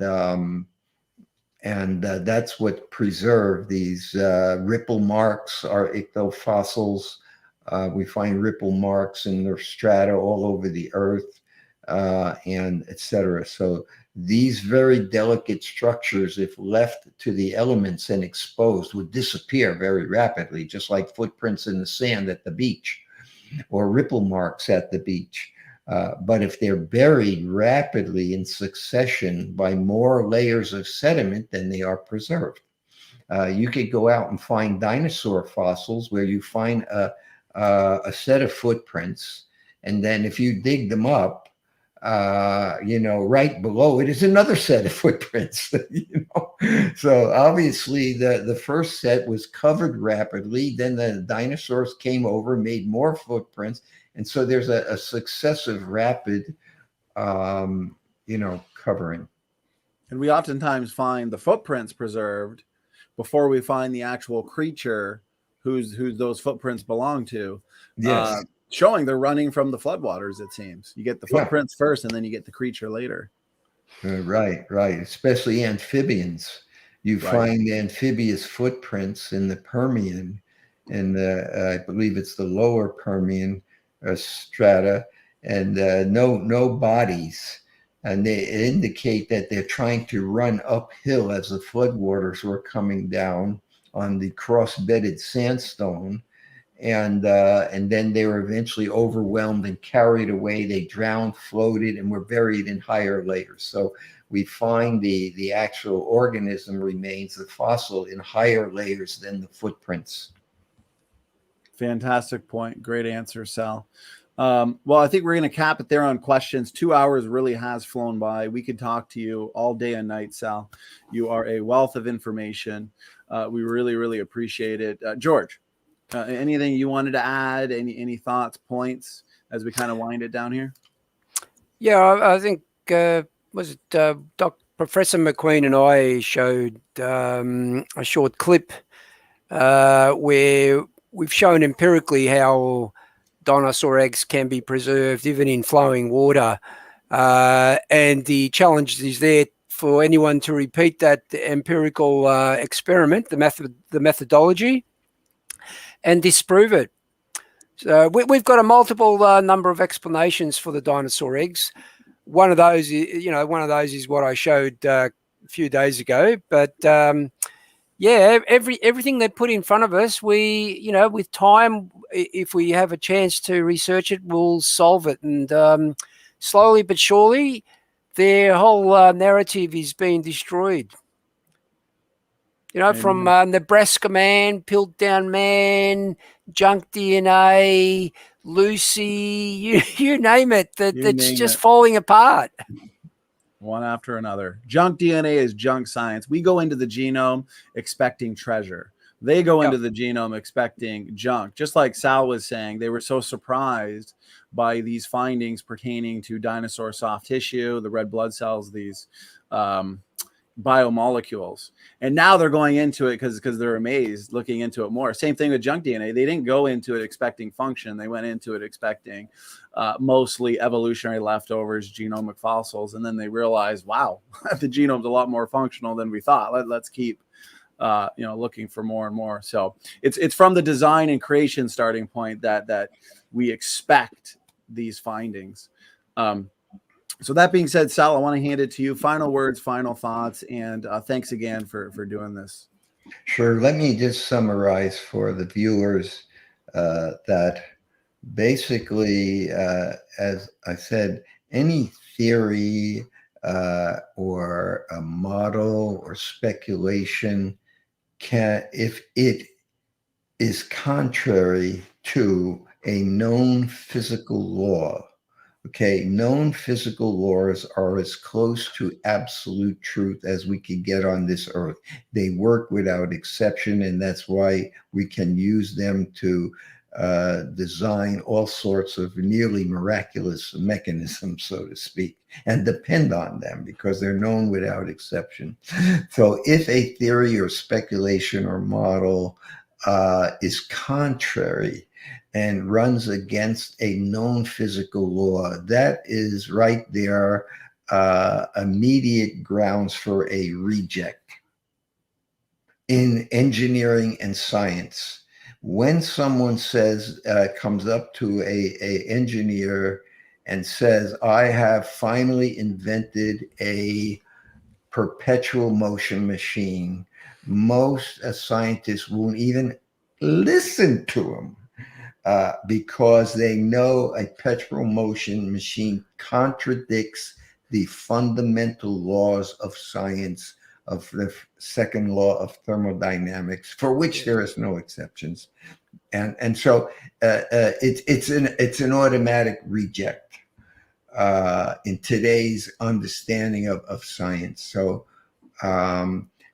that's what preserved these ripple marks are ictofossils. We find ripple marks in the strata all over the earth, and etc. So these very delicate structures, if left to the elements and exposed, would disappear very rapidly, just like footprints in the sand at the beach or ripple marks at the beach. But if they're buried rapidly in succession by more layers of sediment, then they are preserved. You could go out and find dinosaur fossils where you find a set of footprints, and then if you dig them up, right below it is another set of footprints. So obviously the first set was covered rapidly, then the dinosaurs came over, made more footprints, and so there's a successive rapid covering. And we oftentimes find the footprints preserved before we find the actual creature who those footprints belong to. Yes. Showing they're running from the floodwaters, it seems. You get the footprints first, and then you get the creature later. Right. Especially amphibians. You find amphibious footprints in the Permian, and I believe it's the lower Permian strata, and no bodies. And they indicate that they're trying to run uphill as the floodwaters were coming down on the cross-bedded sandstone. And then they were eventually overwhelmed and carried away. They drowned, floated, and were buried in higher layers. So we find the actual organism remains, the fossil, in higher layers than the footprints. Fantastic point. Great answer, Sal. Well, I think we're going to cap it there on questions. 2 hours really has flown by. We could talk to you all day and night, Sal. You are a wealth of information. We really, really appreciate it. George, anything you wanted to add? Any thoughts, points as we kind of wind it down here? Yeah, I think was it Professor McQueen and I showed a short clip where we've shown empirically how dinosaur eggs can be preserved even in flowing water, and the challenge is there for anyone to repeat that empirical experiment, the methodology, and disprove it. So we've got a multiple number of explanations for the dinosaur eggs. One of those is what I showed a few days ago. But everything they put in front of us, with time, if we have a chance to research it, we'll solve it. And slowly but surely, their whole narrative is being destroyed. You know, from Nebraska man, Piltdown man, junk DNA, Lucy, you name it. That's just falling apart. One after another. Junk DNA is junk science. We go into the genome expecting treasure. They go into the genome expecting junk. Just like Sal was saying, they were so surprised by these findings pertaining to dinosaur soft tissue, the red blood cells, these biomolecules, and now they're going into it because they're amazed, looking into it more. Same thing with junk DNA. They didn't go into it expecting function. They went into it expecting mostly evolutionary leftovers, genomic fossils, and then they realized, wow, the genome's a lot more functional than we thought. Let's keep looking for more and more. So it's from the design and creation starting point that we expect these findings. So that being said, Sal, I want to hand it to you. Final words, final thoughts, and thanks again for doing this. Sure. Let me just summarize for the viewers that basically, as I said, any theory or a model or speculation can, if it is contrary to a known physical law. Okay, known physical laws are as close to absolute truth as we can get on this earth. They work without exception, and that's why we can use them to design all sorts of nearly miraculous mechanisms, so to speak, and depend on them because they're known without exception. So if a theory or speculation or model is contrary and runs against a known physical law, that is right there immediate grounds for a reject. In engineering and science, when someone says, comes up to a engineer and says, I have finally invented a perpetual motion machine, most scientists won't even listen to him. Because they know a perpetual motion machine contradicts the fundamental laws of science, of the second law of thermodynamics, for which there is no exceptions, and so it's an automatic reject in today's understanding of science. So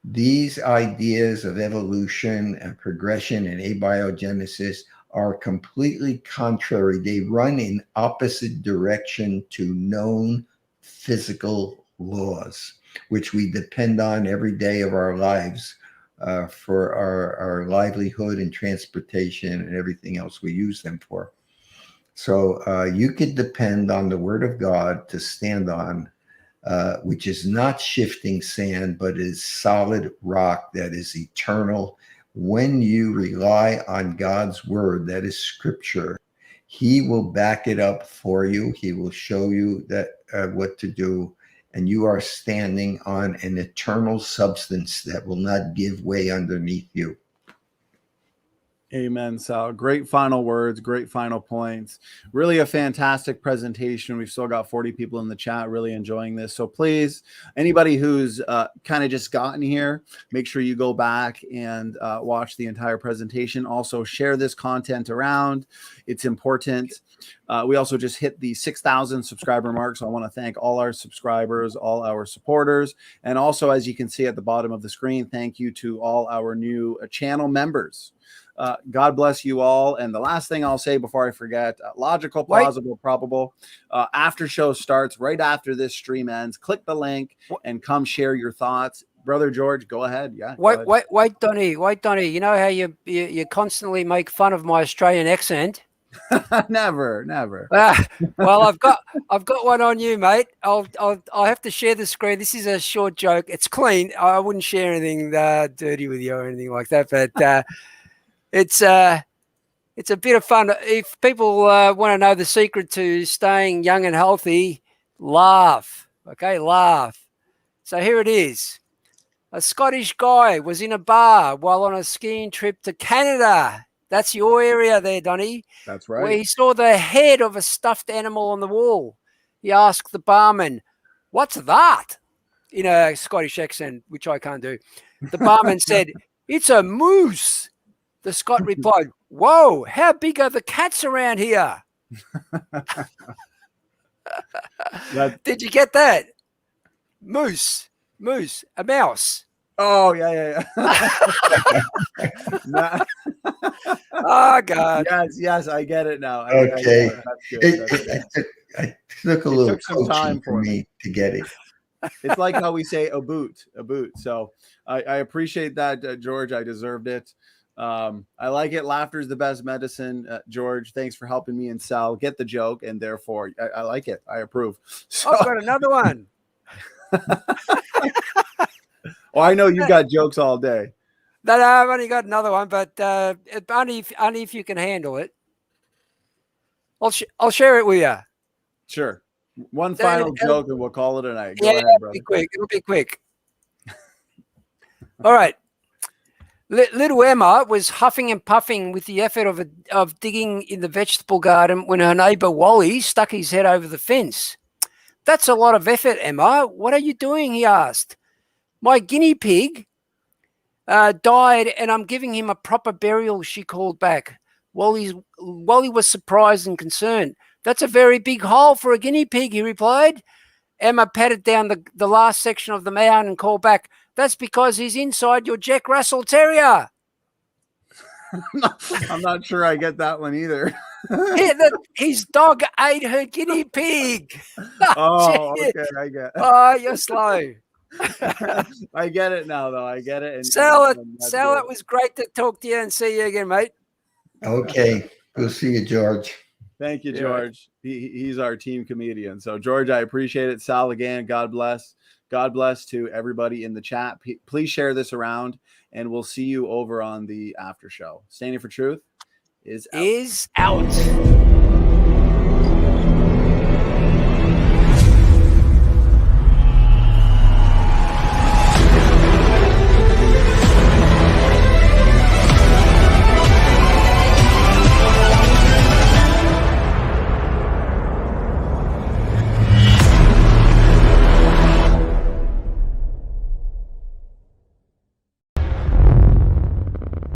these ideas of evolution and progression and abiogenesis are completely contrary. They run in opposite direction to known physical laws, which we depend on every day of our lives for our livelihood and transportation and everything else we use them for. So you could depend on the word of God to stand on, which is not shifting sand, but is solid rock that is eternal. When you rely on God's word, that is scripture, he will back it up for you. He will show you that what to do. And you are standing on an eternal substance that will not give way underneath you. Amen, Sal. Great final words, great final points. Really a fantastic presentation. We've still got 40 people in the chat really enjoying this. So please, anybody who's kind of just gotten here, make sure you go back and watch the entire presentation. Also share this content around. It's important. We also just hit the 6,000 subscriber mark. So I want to thank all our subscribers, all our supporters. And also, as you can see at the bottom of the screen, thank you to all our new channel members. God bless you all. And the last thing I'll say before I forget, logical, plausible, probable. After show starts right after this stream ends. Click the link and come share your thoughts. Brother George, go ahead. Yeah. Wait, Donnie. You know how you constantly make fun of my Australian accent? Never. Well, I've got one on you, mate. I'll have to share the screen. This is a short joke. It's clean. I wouldn't share anything dirty with you or anything like that, but it's a bit of fun. If people want to know the secret to staying young and healthy, laugh. Okay, laugh. So here it is. A Scottish guy was in a bar while on a skiing trip to Canada. That's your area there, Donnie. That's right. Where he saw the head of a stuffed animal on the wall. He asked the barman, "What's that?" in a Scottish accent, which I can't do. The barman said, "It's a moose." The Scot replied, "Whoa, how big are the cats around here?" Did you get that? Moose, a mouse. Oh, yeah. Oh, God. Yes, I get it now. Okay. That's good. It took a little some time coaching for me to get it. It's like how we say a boot. So I appreciate that, George. I deserved it. I like it. Laughter is the best medicine. George, thanks for helping me and Sal get the joke, and therefore I like it. I approve. So, I've got another one. Oh, I know you got jokes all day. No, I've only got another one, but only if you can handle it. I'll share it with you. Sure. One final joke, and we'll call it a night. Go Yeah, ahead, brother. It'll be quick. All right. Little Emma was huffing and puffing with the effort of digging in the vegetable garden when her neighbour Wally stuck his head over the fence. "That's a lot of effort, Emma. What are you doing?" he asked. "My guinea pig died and I'm giving him a proper burial," she called back. Wally was surprised and concerned. "That's a very big hole for a guinea pig," he replied. Emma patted down the last section of the mound and called back, "That's because he's inside your Jack Russell Terrier." I'm not sure I get that one either. His dog ate her guinea pig. Oh, okay, I get it. Oh, you're slow. I get it now, though. I get it. Sal, it was great to talk to you and see you again, mate. Okay. We'll see you, George. Thank you, George. He's our team comedian. So, George, I appreciate it. Sal, again, God bless. God bless to everybody in the chat. Please share this around, and we'll see you over on the after show. Standing for Truth is out.